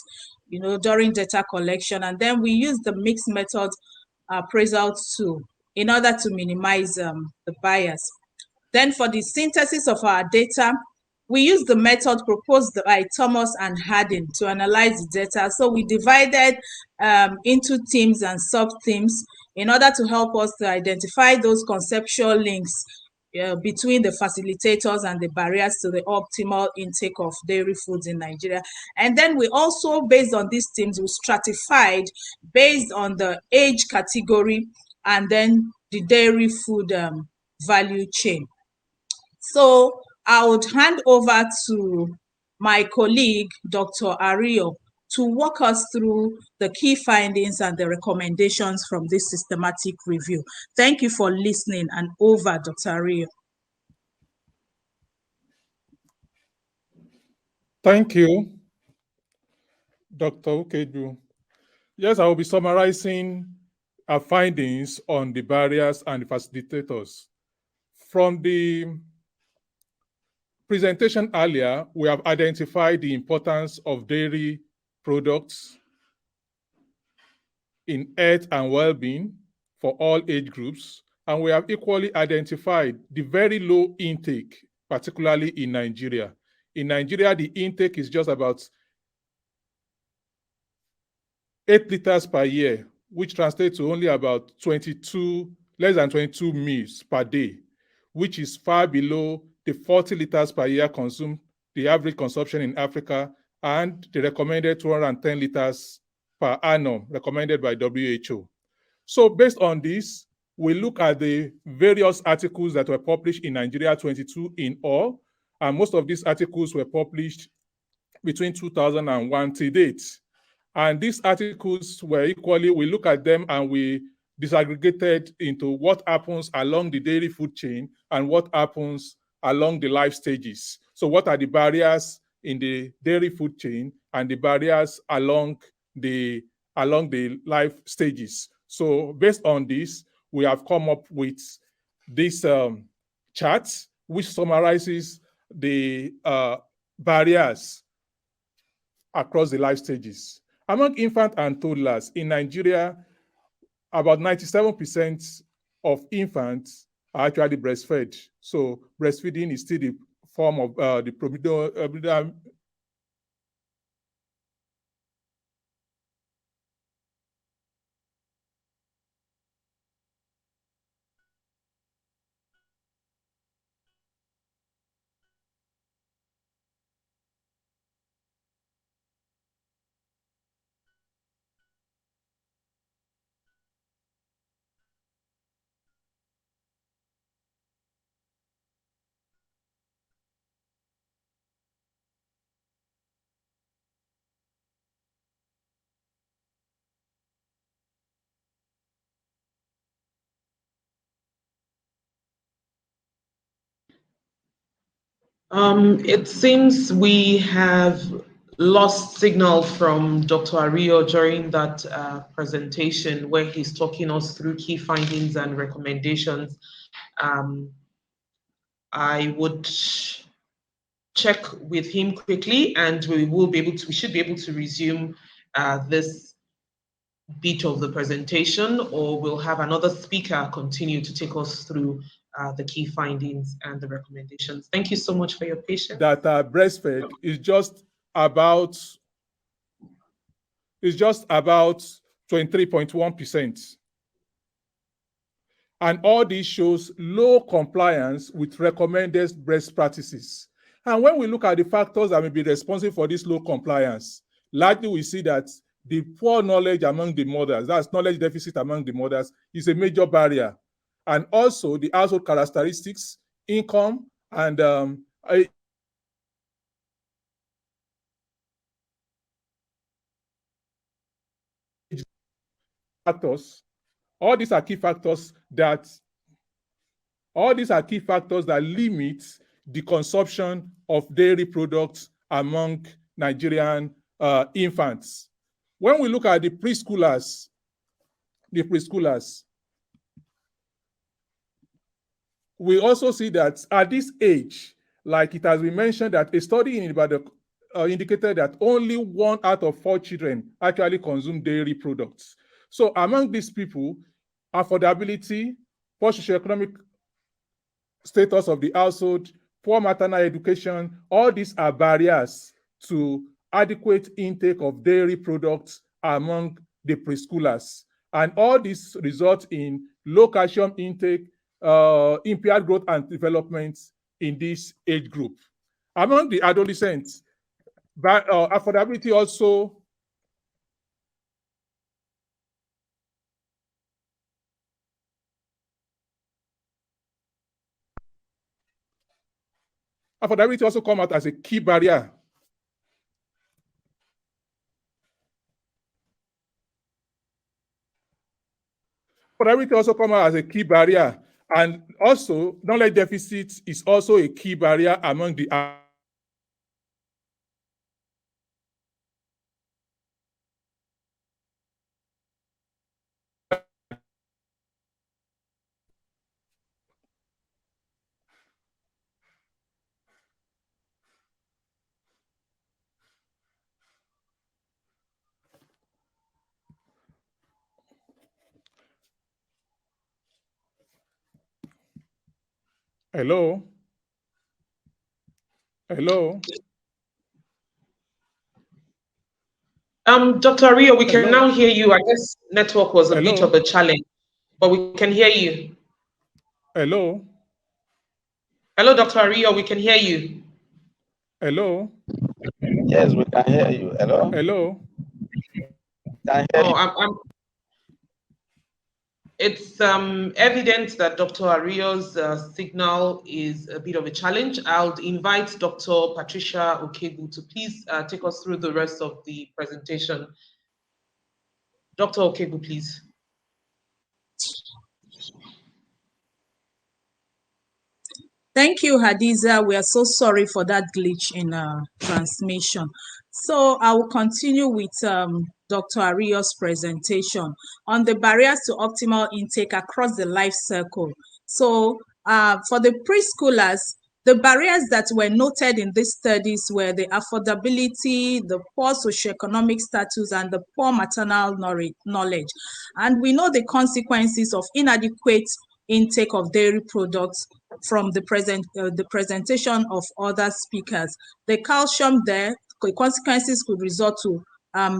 during data collection, and then we used the mixed method appraisal tool in order to minimize the bias. Then for the synthesis of our data, we used the method proposed by Thomas and Harding to analyze the data. So we divided into teams and sub-teams in order to help us to identify those conceptual links between the facilitators and the barriers to the optimal intake of dairy foods in Nigeria. And then we also, based on these teams, we stratified based on the age category and then the dairy food value chain. So I would hand over to my colleague, Dr. Ario, to walk us through the key findings and the recommendations from this systematic review. Thank you for listening, and over, Dr. Ario. Thank you, Dr. Ukeju. Yes, I will be summarizing our findings on the barriers and the facilitators. From the presentation earlier, we have identified the importance of dairy products in health and well-being for all age groups, and we have equally identified the very low intake, particularly in Nigeria. In Nigeria, the intake is just about 8 liters per year, which translates to only about less than 22 meals per day, which is far below the 40 liters per year consumed, the average consumption in Africa, and the recommended 210 liters per annum recommended by WHO. So based on this, we look at the various articles that were published in Nigeria, 22 in all, and most of these articles were published between 2001 to date. And these articles were equally, we look at them and we disaggregated into what happens along the dairy food chain and what happens along the life stages. So what are the barriers in the dairy food chain and the barriers along the life stages? So based on this, we have come up with this chart, which summarizes the barriers across the life stages. Among infant and toddlers in Nigeria, about 97% of infants are actually breastfed. So breastfeeding is still the form of the predominant It seems we have lost signal from Dr. Ario during that presentation where he's talking us through key findings and recommendations. I would check with him quickly, and we should be able to resume this bit of the presentation, or we'll have another speaker continue to take us through the key findings and the recommendations. Thank you so much for your patience. That breastfed is just about 23.1%. And all this shows low compliance with recommended best practices. And when we look at the factors that may be responsible for this low compliance, largely we see that the poor knowledge among the mothers, that's knowledge deficit among the mothers, is a major barrier. And also the household characteristics, income, and factors. All these are key factors that limit the consumption of dairy products among Nigerian infants. When we look at the preschoolers, we also see that at this age, like it has been mentioned that a study in Ibadan indicated that only 1 out of 4 children actually consume dairy products. So among these people, affordability, poor socioeconomic status of the household, poor maternal education, all these are barriers to adequate intake of dairy products among the preschoolers. And all this results in low calcium intake, impaired growth and development in this age group. Among the adolescents, affordability also . Affordability also come out as a key barrier. Affordability also come out as a key barrier, and also knowledge deficit is also a key barrier among the Hello? Hello? Dr. Rio, we can Hello? now hear you. I guess network was a bit Hello? of a challenge, but we can hear you. Hello? Hello, Dr. Rio, we can hear you. Hello? Yes, we can hear you. Hello? Hello? Can hear you. It's evident that Dr. Ario's signal is a bit of a challenge. I'll invite Dr. Patricia Okegu to please take us through the rest of the presentation. Dr. Okegu, please. Thank you, Hadiza. We are so sorry for that glitch in transmission. So I will continue with Dr. Ario's presentation on the barriers to optimal intake across the life cycle. So for the preschoolers, the barriers that were noted in these studies were the affordability, the poor socioeconomic status, and the poor maternal knowledge. And we know the consequences of inadequate intake of dairy products from the presentation of other speakers. The calcium there, the consequences could result to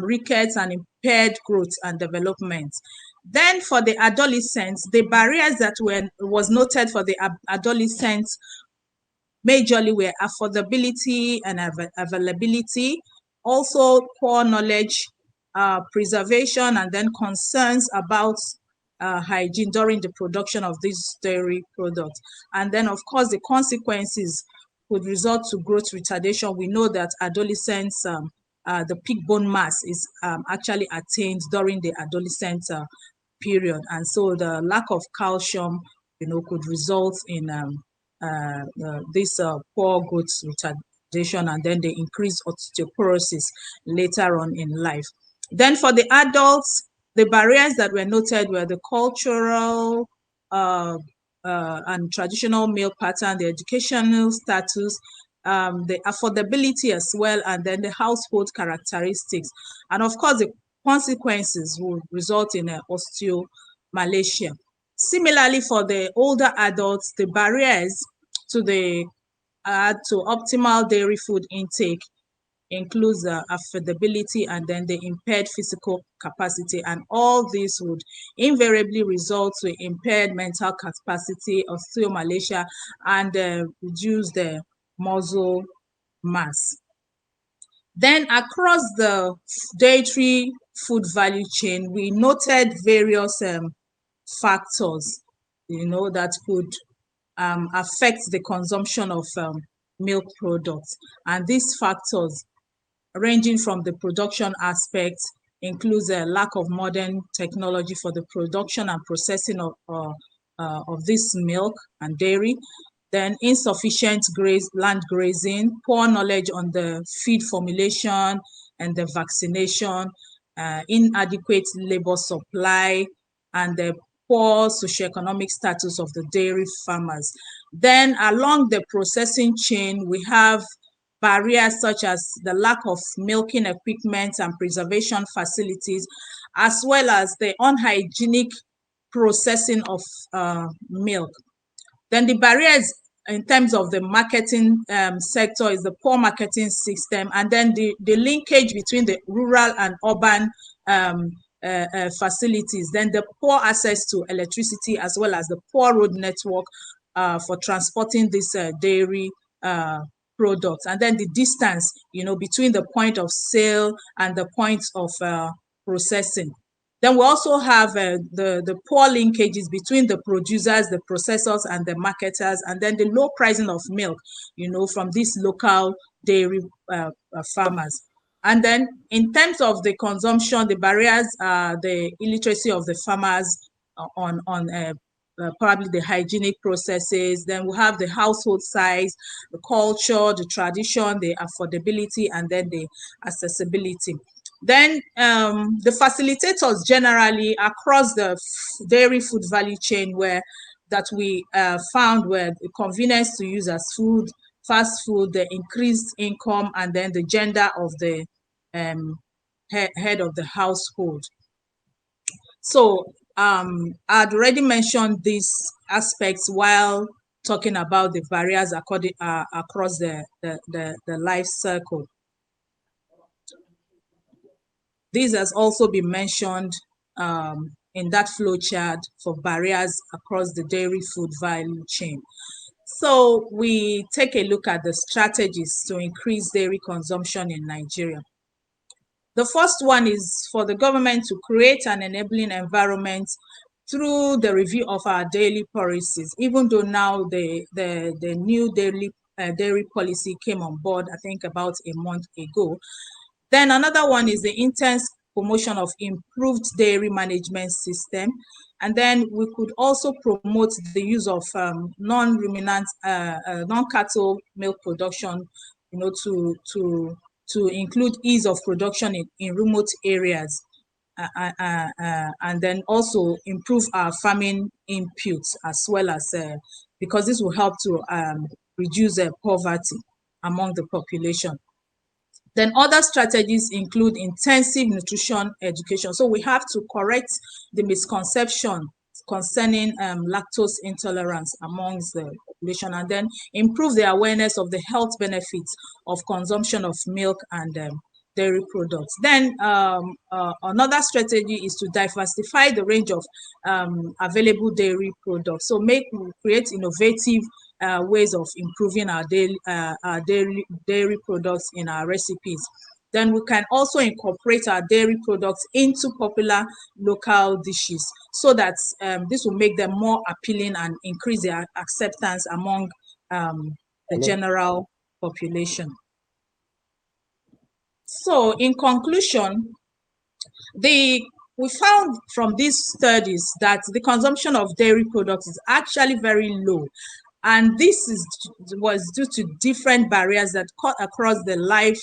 rickets and impaired growth and development. Then for the adolescents, the barriers that was noted for the adolescents majorly were affordability and availability, also poor knowledge, preservation, and then concerns about hygiene during the production of these dairy products. And then, of course, the consequences could result to growth retardation. We know that adolescents, the peak bone mass is actually attained during the adolescent period. And so the lack of calcium, could result in this poor growth retardation, and then the increased osteoporosis later on in life. Then for the adults, the barriers that were noted were the cultural and traditional meal pattern, the educational status, the affordability as well, and then the household characteristics. And of course, the consequences will result in osteomalacia. Similarly, for the older adults, the barriers to optimal dairy food intake includes affordability and then the impaired physical capacity, and all this would invariably result to impaired mental capacity, osteomalacia, and reduce the muscle mass. Then across the dairy food value chain, we noted various factors, that could affect the consumption of milk products. And these factors, ranging from the production aspect, includes a lack of modern technology for the production and processing of this milk and dairy, then insufficient land grazing, poor knowledge on the feed formulation and the vaccination, inadequate labor supply, and the poor socioeconomic status of the dairy farmers. Then along the processing chain, we have barriers such as the lack of milking equipment and preservation facilities, as well as the unhygienic processing of milk. Then the barriers in terms of the marketing sector is the poor marketing system, and then the linkage between the rural and urban facilities, then the poor access to electricity, as well as the poor road network for transporting this dairy products, and then the distance between the point of sale and the point of processing. Then we also have the poor linkages between the producers, the processors, and the marketers, and then the low pricing of milk, from these local dairy farmers. And then in terms of the consumption, the barriers are the illiteracy of the farmers on probably the hygienic processes. Then we have the household size, the culture, the tradition, the affordability, and then the accessibility. Then the facilitators generally across the dairy food value chain that we found were the convenience to use as food, fast food, the increased income, and then the gender of the head of the household. So I'd already mentioned these aspects while talking about the barriers across the life cycle. This has also been mentioned in that flow chart for barriers across the dairy food value chain. So we take a look at the strategies to increase dairy consumption in Nigeria. The first one is for the government to create an enabling environment through the review of our daily policies, even though now the new dairy policy came on board, I think about a month ago. Then another one is the intense promotion of improved dairy management system. And then we could also promote the use of non-ruminant, non-cattle milk production, to include ease of production in remote areas, and then also improve our farming inputs as well as, because this will help to reduce poverty among the population. Then other strategies include intensive nutrition education. So we have to correct the misconception concerning lactose intolerance amongst the population, and then improve the awareness of the health benefits of consumption of milk and dairy products. Then another strategy is to diversify the range of available dairy products. So create innovative ways of improving our dairy products in our recipes. Then we can also incorporate our dairy products into popular local dishes so that this will make them more appealing and increase their acceptance among the general population. So in conclusion, we found from these studies that the consumption of dairy products is actually very low. And this was due to different barriers that cut across the life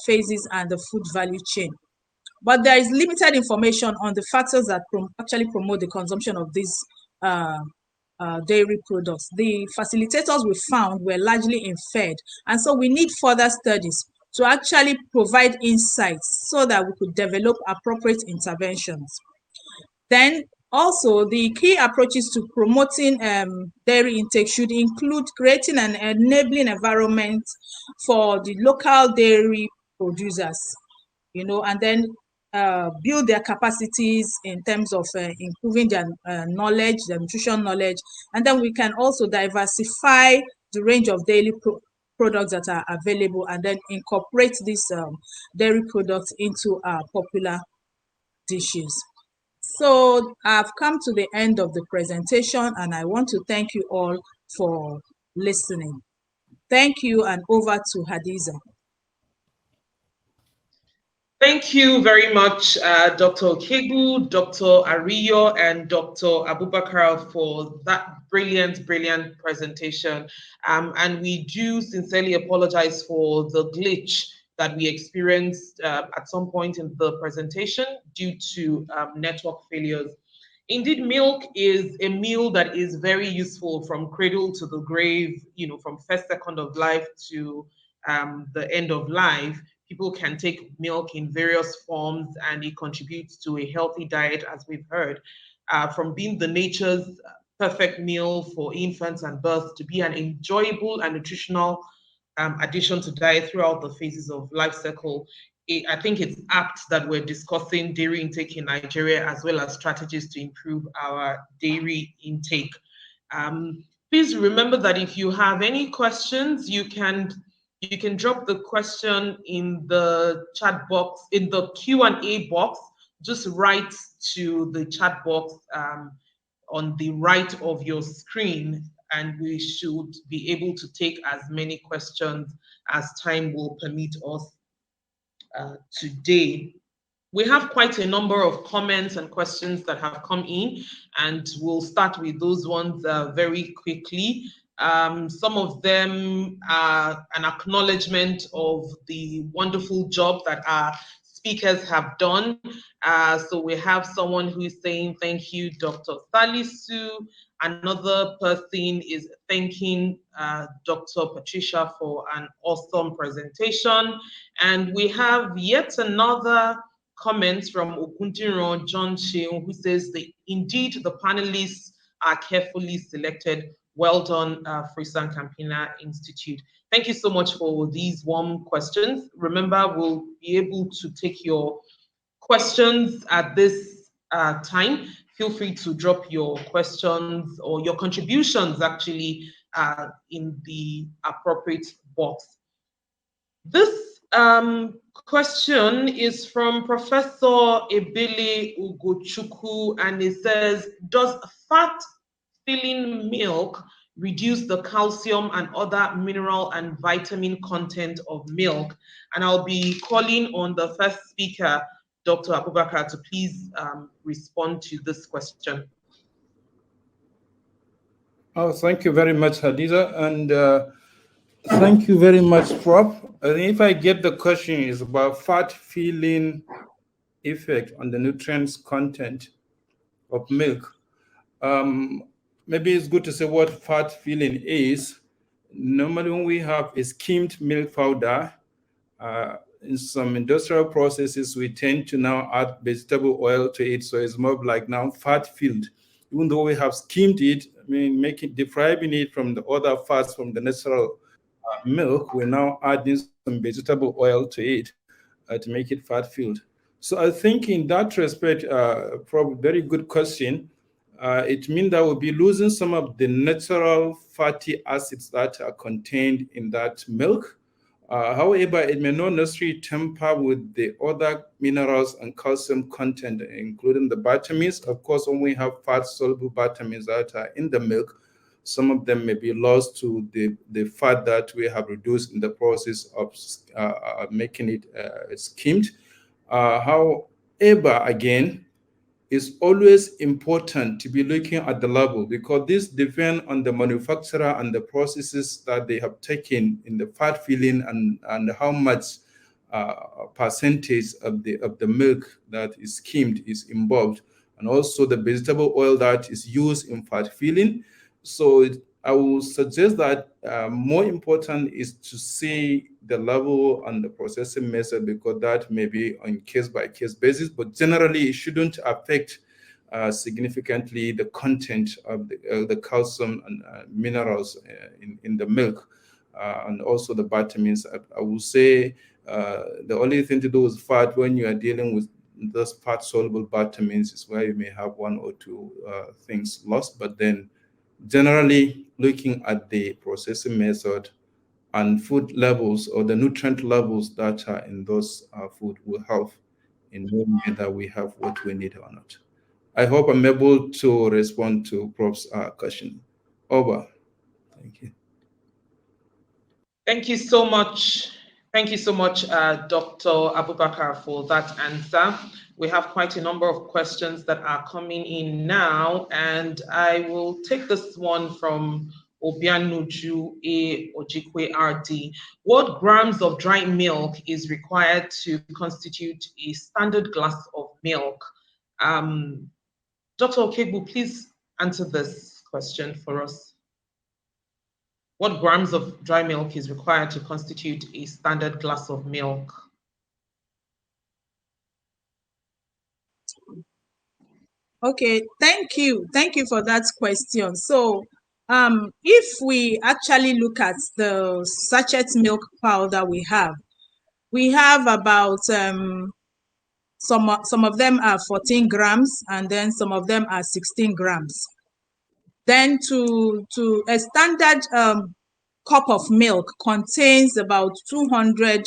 phases and the food value chain. But there is limited information on the factors that actually promote the consumption of these dairy products. The facilitators we found were largely inferred, and so we need further studies to actually provide insights so that we could develop appropriate interventions. Then also, the key approaches to promoting dairy intake should include creating an enabling environment for the local dairy producers, and then build their capacities in terms of improving their knowledge, their nutrition knowledge. And then we can also diversify the range of dairy products that are available, and then incorporate these dairy products into our popular dishes. So I've come to the end of the presentation, and I want to thank you all for listening. Thank you, and over to Hadiza. Thank you very much, Dr. Okegbu, Dr. Ariyo, and Dr. Abubakar for that brilliant presentation. And we do sincerely apologize for the glitch that we experienced at some point in the presentation due to network failures. Indeed, milk is a meal that is very useful from cradle to the grave, from first second of life to the end of life. People can take milk in various forms, and it contributes to a healthy diet, as we've heard, from being the nature's perfect meal for infants and birth to be an enjoyable and nutritional addition to diet throughout the phases of life cycle. I think it's apt that we're discussing dairy intake in Nigeria as well as strategies to improve our dairy intake. Please remember that if you have any questions, you can drop the question in the chat box, in the Q&A box just write to the chat box on the right of your screen, and we should be able to take as many questions as time will permit us today. We have quite a number of comments and questions that have come in, and we'll start with those ones very quickly. Some of them are an acknowledgement of the wonderful job that our speakers have done. So we have someone who is saying, thank you, Dr. Salisu. Another person is thanking Dr. Patricia for an awesome presentation. And we have yet another comment from Okuntiro John Sheung, who says, indeed, the panelists are carefully selected. Well done, FrieslandCampina Institute. Thank you so much for these warm questions. Remember, we'll be able to take your questions at this time. Feel free to drop your questions or your contributions, actually, in the appropriate box. This question is from Professor Ebele Ugochukwu, and it says, does fat-filling milk reduce the calcium and other mineral and vitamin content of milk? And I'll be calling on the first speaker, Dr. Abubakar, to please respond to this question. Oh, thank you very much, Hadiza, and thank you very much, Prof. And if I get the question is about fat filling effect on the nutrients content of milk. Maybe it's good to say what fat filling is. Normally when we have a skimmed milk powder, in some industrial processes, we tend to now add vegetable oil to it. So it's more like now fat filled. Even though we have skimmed it, I mean, depriving it from the other fats from the natural milk, we're now adding some vegetable oil to it to make it fat filled. So I think in that respect, probably very good question. It means that we'll be losing some of the natural fatty acids that are contained in that milk. However, it may not necessarily tamper with the other minerals and calcium content, including the vitamins. Of course, when we have fat-soluble vitamins that are in the milk, some of them may be lost to the fat that we have reduced in the process of making it skimmed. However, again, it's always important to be looking at the level, because this depends on the manufacturer and the processes that they have taken in the fat filling and how much percentage of the milk that is skimmed is involved, and also the vegetable oil that is used in fat filling. So I will suggest that more important is to see the level and the processing method, because that may be on case-by-case basis, but generally it shouldn't affect significantly the content of the calcium and minerals in the milk, and also the vitamins. I will say the only thing to do with fat when you are dealing with those fat-soluble vitamins is where you may have one or two things lost, but then generally looking at the processing method and food levels or the nutrient levels that are in those food will help in knowing whether we have what we need or not. I hope I'm able to respond to Prof's question. Over. Thank you. Thank you so much. Thank you so much, Dr. Abubakar, for that answer. We have quite a number of questions that are coming in now, and I will take this one from Obianuju A. Ojikwe RD. What grams of dry milk is required to constitute a standard glass of milk? Dr. Okegbu, please answer this question for us. What grams of dry milk is required to constitute a standard glass of milk? Okay, thank you. Thank you for that question. So, if we actually look at the sachet milk powder we have about some of them are 14 grams, and then some of them are 16 grams. Then to a standard cup of milk contains about 200,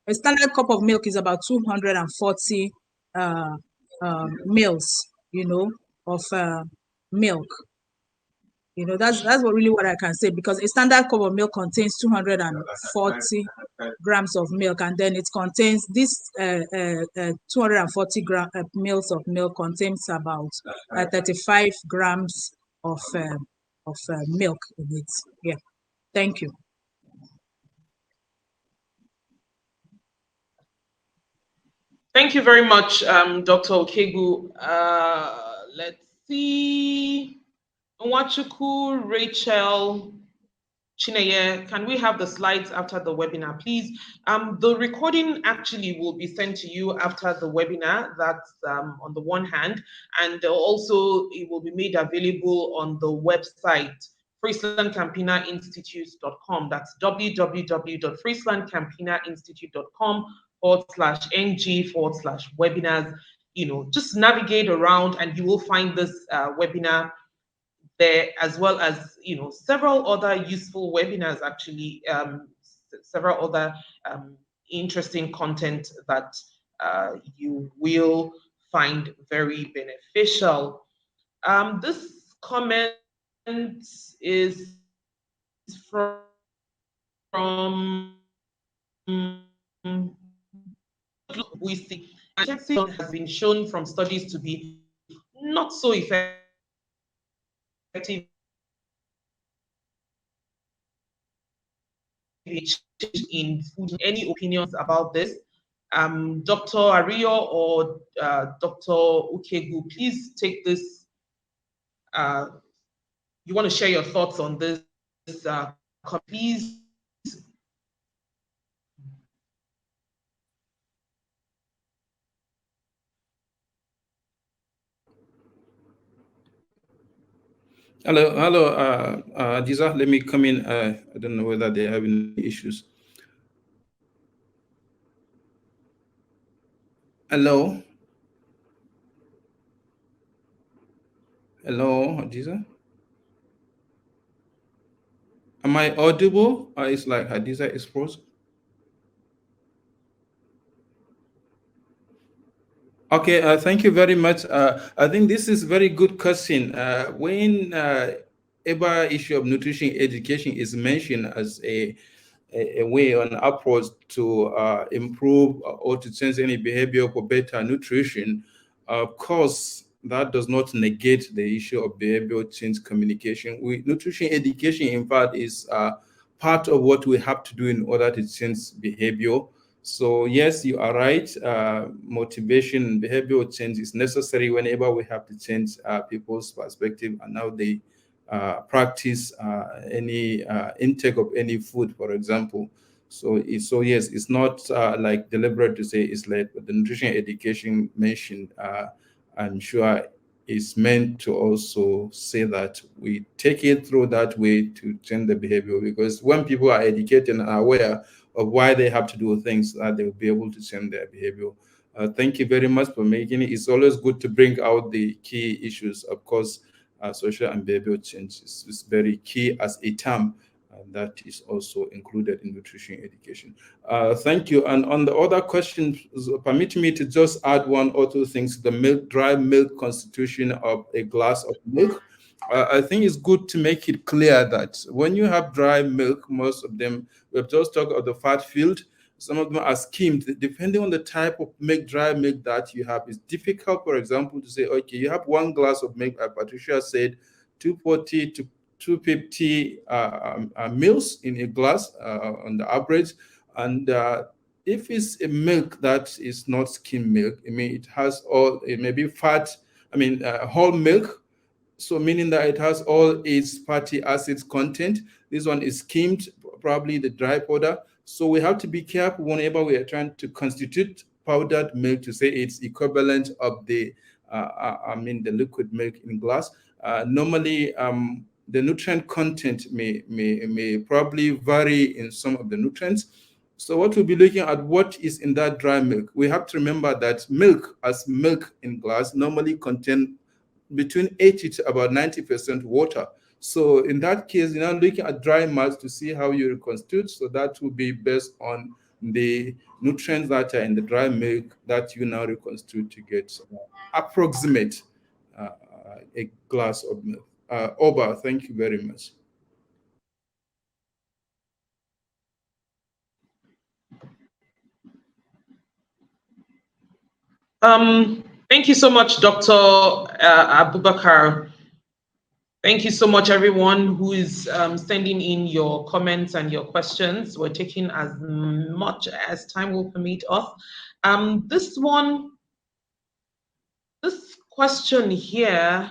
A standard cup of milk is about 240 mils, of milk. That's what I can say, because a standard cup of milk contains 240 grams of milk, and then it contains this 240 mils of milk contains about 35 grams of milk in it. Yeah, thank you. Thank you very much, Dr. Okegu. Let's see. Nwachukwu, Rachel, Chineye, can we have the slides after the webinar, please? The recording actually will be sent to you after the webinar. That's on the one hand, and also it will be made available on the website, FrieslandCampinaInstitute.com. That's www.FrieslandCampinaInstitute.com/ng/webinars. Just navigate around and you will find this webinar there, as well as several other useful webinars, actually, several other interesting content that you will find very beneficial. This comment is from we see has been shown from studies to be not so effective in food. Any opinions about this? Dr. Ario or Dr. Okegu, please take this. You want to share your thoughts on this? Please. Hello, Adiza, let me come in. I don't know whether they're having issues. Hello, Adiza. Am I audible? It's like Adiza is frozen. Okay, thank you very much. I think this is very good question. When ever issue of nutrition education is mentioned as a way, an approach to improve or to change any behavior for better nutrition, of course, that does not negate the issue of behavioral change communication. Nutrition education, in fact, is part of what we have to do in order to change behavior. So yes, you are right. Motivation and behavioral change is necessary whenever we have to change people's perspective and how they practice any intake of any food, for example. So yes, it's not like deliberate to say it's late, but the nutrition education mentioned, I'm sure is meant to also say that we take it through that way to change the behavior, because when people are educated and are aware of why they have to do things, that they will be able to change their behavior. Thank you very much for making it. It's always good to bring out the key issues. Of course, social and behavioral change is very key as a term that is also included in nutrition education. Thank you. And on the other question, permit me to just add one or two things. The dry milk constitution of a glass of milk. I think it's good to make it clear that when you have dry milk, most of them, we've just talked about the fat filled, some of them are skimmed. Depending on the type of dry milk that you have, it's difficult, for example, to say, okay, you have 1 glass of milk, Patricia said, 240 to 250 mils in a glass on the average. And if it's a milk that is not skim milk, I mean, it may be fat, whole milk, so meaning that it has all its fatty acids content. This one is skimmed, probably the dry powder. So we have to be careful whenever we are trying to constitute powdered milk to say it's equivalent of the liquid milk in glass. Normally, the nutrient content may probably vary in some of the nutrients. So what we'll be looking at, what is in that dry milk. We have to remember that milk, as milk in glass, normally contain between 80 to about 90% water. So in that case, you're now looking at dry mass to see how you reconstitute. So that will be based on the nutrients that are in the dry milk that you now reconstitute to get approximate a glass of milk. Oba, thank you very much. Thank you so much, Dr. Abubakar. Thank you so much, everyone who is sending in your comments and your questions. We're taking as much as time will permit us. This question here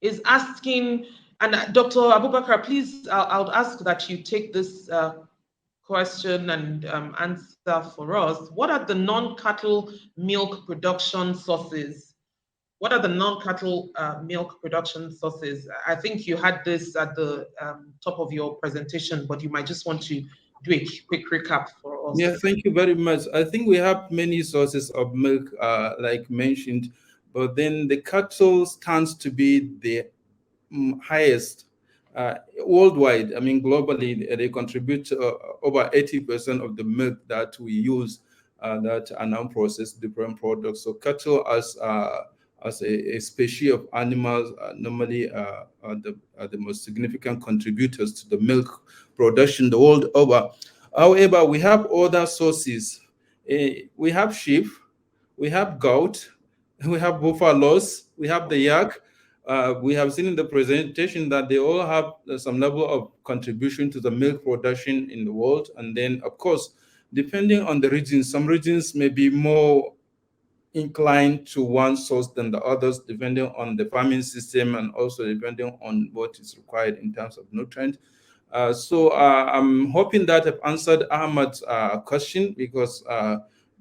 is asking, and Dr. Abubakar, please, I'll ask that you take this question and answer for us. What are the non-cattle milk production sources? What are the non-cattle milk production sources? I think you had this at the top of your presentation, but you might just want to do a quick recap for us. Yeah, thank you very much. I think we have many sources of milk, like mentioned, but then the cattle stands to be the highest worldwide. I mean, globally, they contribute over 80% of the milk that we use that are now processed different products. So cattle as a species of animals normally are the most significant contributors to the milk production the world over. However, we have other sources. We have sheep, we have goat, we have buffaloes, we have the yak. We have seen in the presentation that they all have some level of contribution to the milk production in the world. And then, of course, depending on the region, some regions may be more inclined to one source than the others, depending on the farming system and also depending on what is required in terms of nutrient. So I'm hoping that I've answered Ahmad's question, because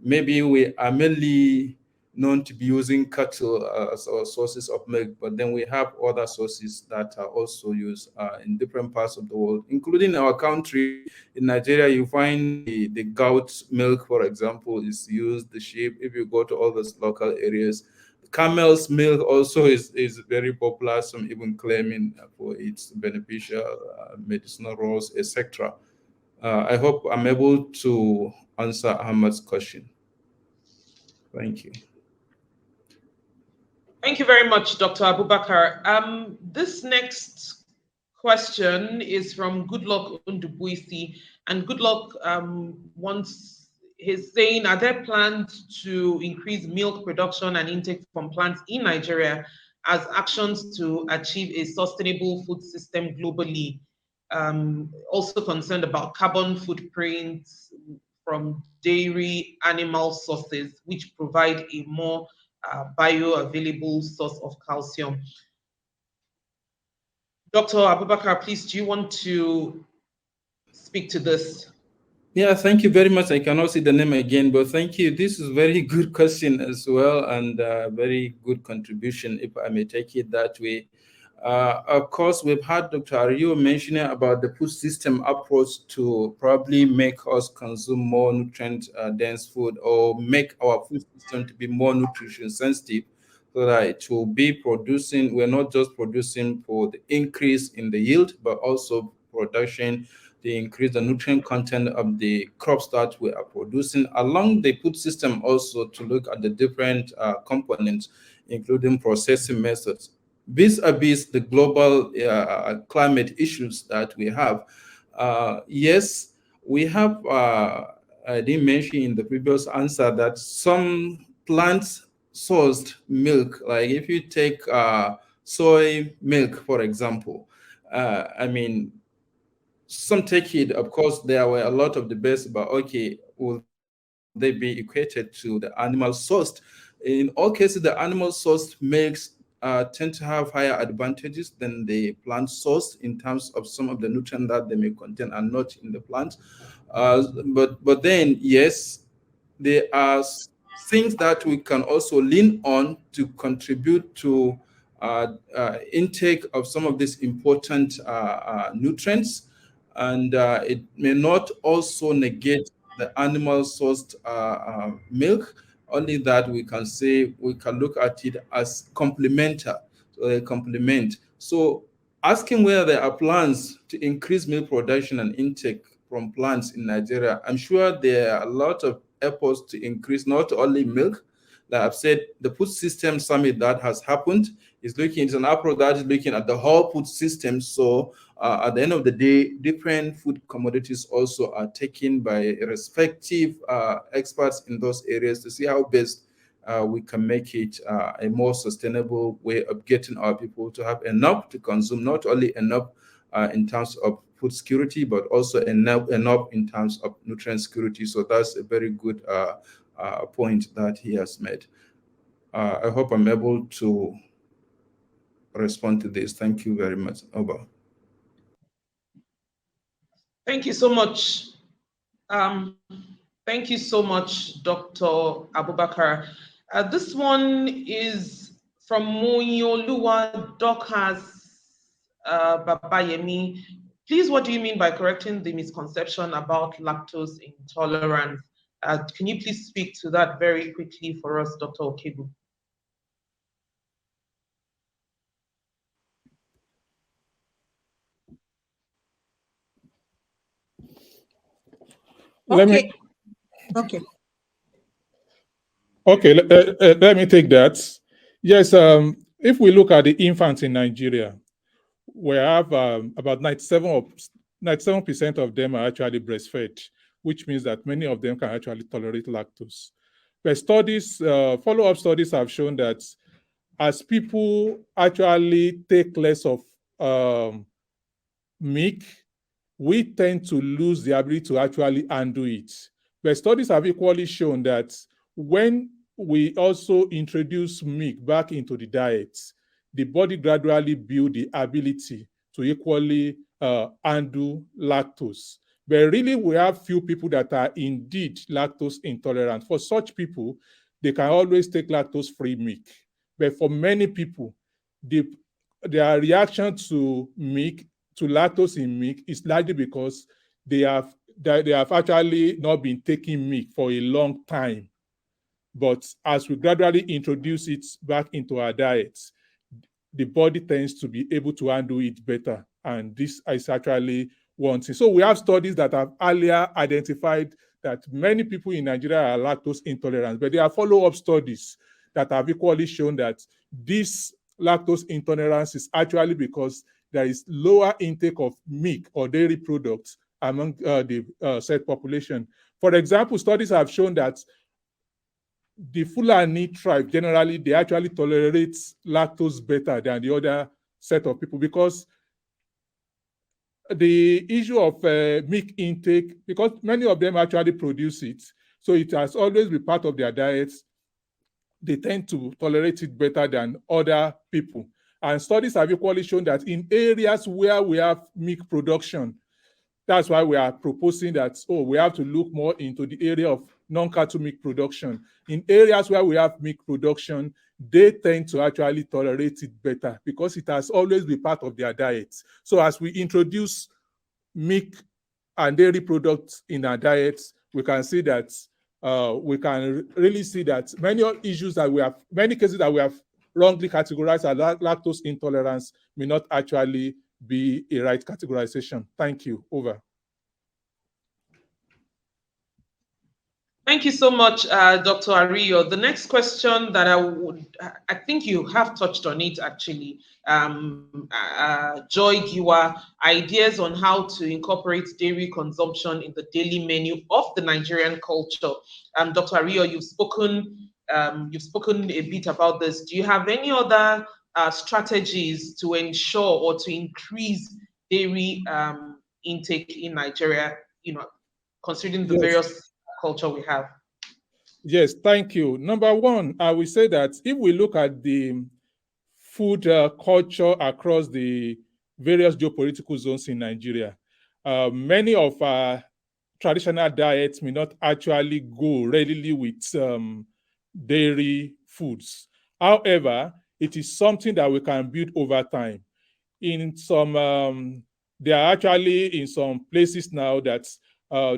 maybe we are mainly known to be using cattle as our sources of milk, but then we have other sources that are also used in different parts of the world, including our country. In Nigeria, you find the goat milk, for example, is used, the sheep. If you go to all those local areas, camel's milk also is very popular, some even claiming for its beneficial medicinal roles, etc. I hope I'm able to answer Ahmad's question. Thank you. Thank you very much, Dr. Abubakar. This next question is from Goodluck Undubuisi, and Goodluck he's saying, are there plans to increase milk production and intake from plants in Nigeria as actions to achieve a sustainable food system globally? Also concerned about carbon footprints from dairy animal sources, which provide a more bioavailable source of calcium. Dr. Abubakar, please, do you want to speak to this? Yeah, thank you very much. I cannot see the name again, but thank you. This is a very good question as well, and very good contribution, if I may take it that way. Of course, we've had Dr. Ario mentioning about the food system approach to probably make us consume more nutrient-dense food, or make our food system to be more nutrition sensitive, so that it will be producing, we're not just producing for the increase in the yield, but also production, the increase the nutrient content of the crops that we are producing, along the food system also to look at the different components, including processing methods. Vis-a-vis the global climate issues that we have, yes, we have, I didn't mention in the previous answer that some plant-sourced milk, like if you take soy milk, for example, I mean, some take it, of course, there were a lot of debates about, okay, will they be equated to the animal sourced? In all cases, the animal sourced milks tend to have higher advantages than the plant source in terms of some of the nutrients that they may contain are not in the plant. But then, yes, there are things that we can also lean on to contribute to intake of some of these important nutrients. And it may not also negate the animal sourced milk, only that we can say we can look at it as complementary, so they complement. So asking whether there are plans to increase milk production and intake from plants in Nigeria. I'm sure there are a lot of efforts to increase not only milk. Like I've said, the food system summit that has happened is looking, it's an approach that is looking at the whole food system. So at the end of the day, different food commodities also are taken by respective experts in those areas to see how best we can make it a more sustainable way of getting our people to have enough to consume, not only enough in terms of food security, but also enough in terms of nutrient security. So that's a very good point that he has made. I hope I'm able to respond to this. Thank you very much. Over. Thank you so much. Thank you so much, Dr. Abubakar. This one is from Moyoluwa Dokas Babayemi. Please, what do you mean by correcting the misconception about lactose intolerance? Can you please speak to that very quickly for us, Dr. Okebu? Okay. Let me take that. Yes, if we look at the infants in Nigeria, we have about 97% of them are actually breastfed, which means that many of them can actually tolerate lactose. But studies, follow-up studies have shown that as people actually take less of milk, we tend to lose the ability to actually undo it. But studies have equally shown that when we also introduce milk back into the diet, the body gradually builds the ability to equally undo lactose. But really, we have few people that are indeed lactose intolerant. For such people, they can always take lactose-free milk. But for many people, their reaction to milk, to lactose in milk, is largely because they have actually not been taking milk for a long time. But as we gradually introduce it back into our diets, the body tends to be able to handle it better. And this is actually one thing. So we have studies that have earlier identified that many people in Nigeria are lactose intolerant, but there are follow-up studies that have equally shown that this lactose intolerance is actually because there is lower intake of milk or dairy products among the said population. For example, studies have shown that the Fulani tribe, generally, they actually tolerate lactose better than the other set of people, because the issue of milk intake, because many of them actually produce it, so it has always been part of their diets, they tend to tolerate it better than other people. And studies have equally shown that in areas where we have milk production, that's why we are proposing that, we have to look more into the area of non-cattle milk production. In areas where we have milk production, they tend to actually tolerate it better because it has always been part of their diets. So as we introduce milk and dairy products in our diets, we can see that we can really see that many issues that we have, many cases that we have wrongly categorized as lactose intolerance may not actually be a right categorization. Thank you. Over. Thank you so much, Dr. Ario. The next question that I think you have touched on it actually. Joy Giwa, ideas on how to incorporate dairy consumption in the daily menu of the Nigerian culture. Dr. Ario, you've spoken a bit about this. Do you have any other strategies to ensure or to increase dairy intake in Nigeria, considering the various culture we have? Yes, thank you. Number one, I will say that if we look at the food culture across the various geopolitical zones in Nigeria, many of our traditional diets may not actually go readily with dairy foods. However, it is something that we can build over time. In some, there are actually in some places now that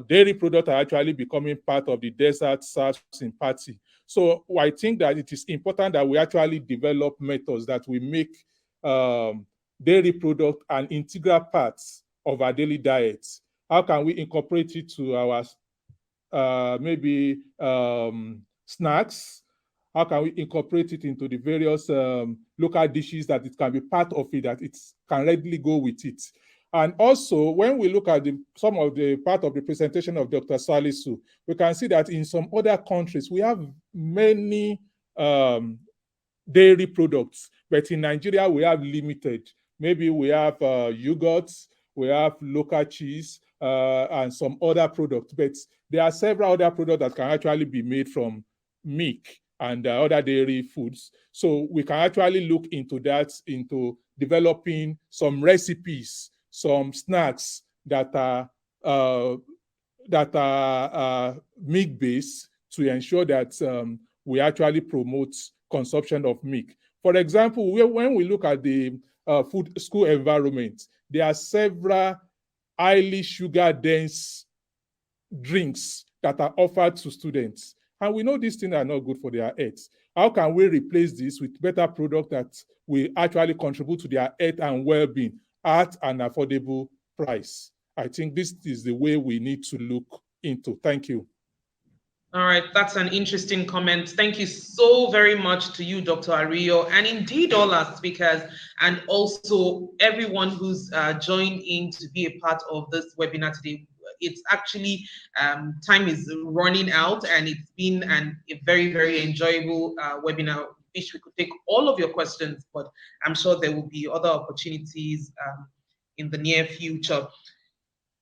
dairy products are actually becoming part of the dessert served in party. So I think that it is important that we actually develop methods that we make dairy product an integral part of our daily diets. How can we incorporate it to our maybe snacks? How can we incorporate it into the various local dishes that it can be part of it, that it can readily go with it? And also, when we look at some of the part of the presentation of Dr. Salisu, we can see that in some other countries, we have many dairy products, but in Nigeria, we have limited. Maybe we have yogurts, we have local cheese, and some other products, but there are several other products that can actually be made from milk and other dairy foods. So we can actually look into that, into developing some recipes, some snacks that are milk-based, to ensure that we actually promote consumption of milk. For example, when we look at the food school environment, there are several highly sugar-dense drinks that are offered to students. And we know these things are not good for their health. How can we replace this with better products that will actually contribute to their health and well-being at an affordable price? I think this is the way we need to look into. Thank you. All right, that's an interesting comment. Thank you so very much to you, Dr. Ario, and indeed all our speakers, and also everyone who's joined in to be a part of this webinar today. It's actually, time is running out, and it's been a very, very enjoyable webinar. Wish we could take all of your questions, but I'm sure there will be other opportunities in the near future.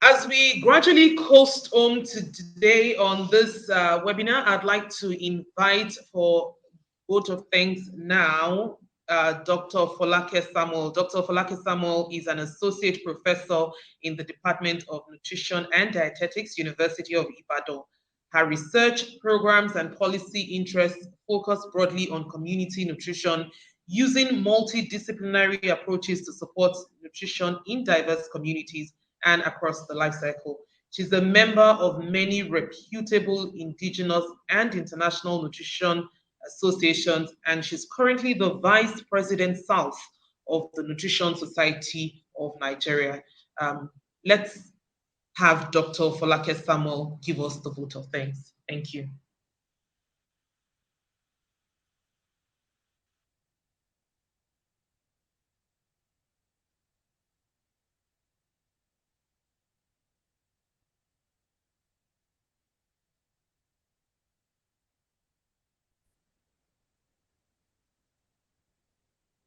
As we gradually coast home to today on this webinar, I'd like to invite for vote of thanks now, Dr. Folake Samuel. Dr. Folake Samuel is an associate professor in the Department of Nutrition and Dietetics, University of Ibadan. Her research programs and policy interests focus broadly on community nutrition, using multidisciplinary approaches to support nutrition in diverse communities and across the life cycle. She's a member of many reputable indigenous and international nutrition associations, and she's currently the Vice President South of the Nutrition Society of Nigeria. Let's have Dr. Folake Samuel give us the vote of thanks. Thank you.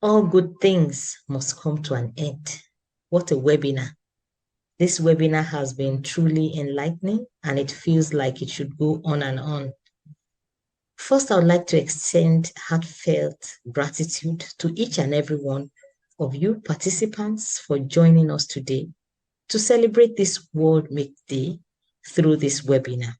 All good things must come to an end. What a webinar. This webinar has been truly enlightening, and it feels like it should go on and on. First, I would like to extend heartfelt gratitude to each and every one of you participants for joining us today to celebrate this World Milk Day through this webinar.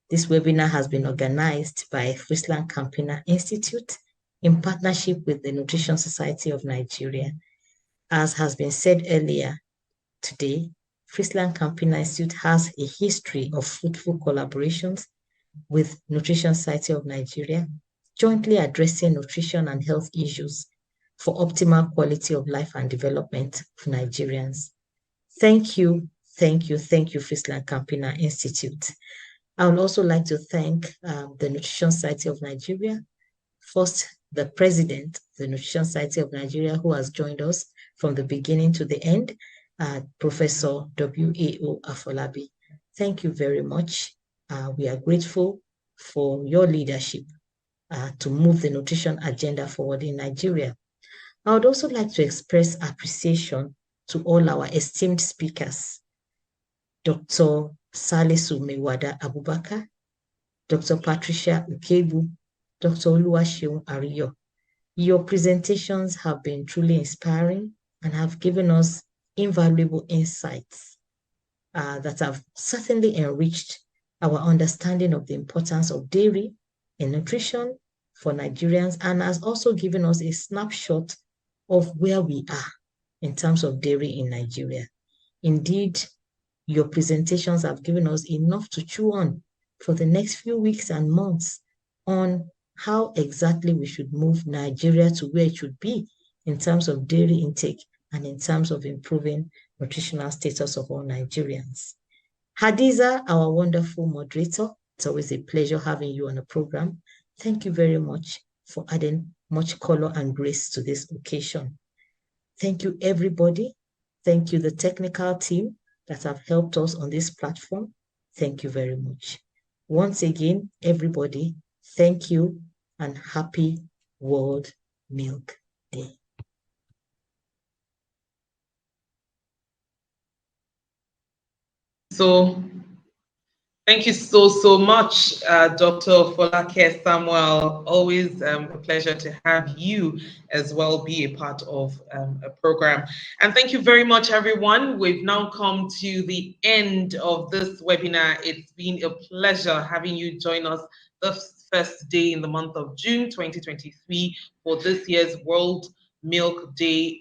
This webinar has been organized by FrieslandCampina Institute in partnership with the Nutrition Society of Nigeria. As has been said earlier today, FrieslandCampina Institute has a history of fruitful collaborations with Nutrition Society of Nigeria, jointly addressing nutrition and health issues for optimal quality of life and development of Nigerians. Thank you, thank you, thank you, FrieslandCampina Institute. I would also like to thank the Nutrition Society of Nigeria. First, the president of the Nutrition Society of Nigeria, who has joined us from the beginning to the end, Professor W.A.O. Afolabi. Thank you very much. We are grateful for your leadership to move the nutrition agenda forward in Nigeria. I would also like to express appreciation to all our esteemed speakers, Dr. Salisu Mewada Abubakar, Dr. Patricia Ukebu, Dr. Oluwaseun Ariyo. Your presentations have been truly inspiring and have given us invaluable insights that have certainly enriched our understanding of the importance of dairy in nutrition for Nigerians, and has also given us a snapshot of where we are in terms of dairy in Nigeria. Indeed, your presentations have given us enough to chew on for the next few weeks and months on how exactly we should move Nigeria to where it should be in terms of dairy intake and in terms of improving nutritional status of all Nigerians. Hadiza, our wonderful moderator, it's always a pleasure having you on the program. Thank you very much for adding much color and grace to this occasion. Thank you, everybody. Thank you, the technical team that have helped us on this platform. Thank you very much. Once again, everybody, thank you and happy World Milk Day. So, thank you so much, Dr. Folake Samuel. Always a pleasure to have you as well be a part of a program. And thank you very much, everyone. We've now come to the end of this webinar. It's been a pleasure having you join us the first day in the month of June 2023 for this year's World Milk Day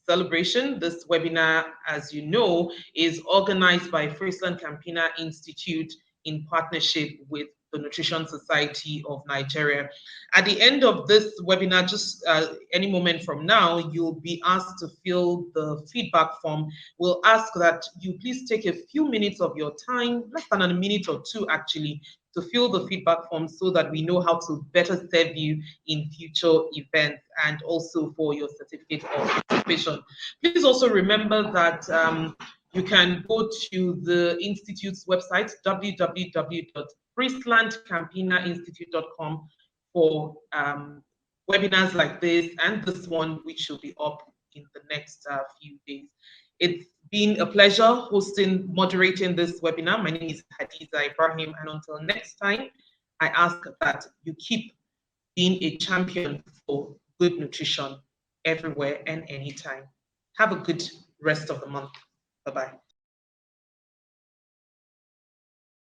celebration. This webinar, as you know, is organized by FrieslandCampina Institute in partnership with the Nutrition Society of Nigeria. At the end of this webinar, just any moment from now, you'll be asked to fill the feedback form. We'll ask that you please take a few minutes of your time, less than a minute or two actually, to fill the feedback form so that we know how to better serve you in future events and also for your certificate of participation. Please also remember that you can go to the Institute's website, www.FrieslandCampinaInstitute.com for webinars like this and this one, which will be up in the next few days. It's been a pleasure moderating this webinar. My name is Hadiza Ibrahim, and until next time, I ask that you keep being a champion for good nutrition everywhere and anytime. Have a good rest of the month. Bye-bye.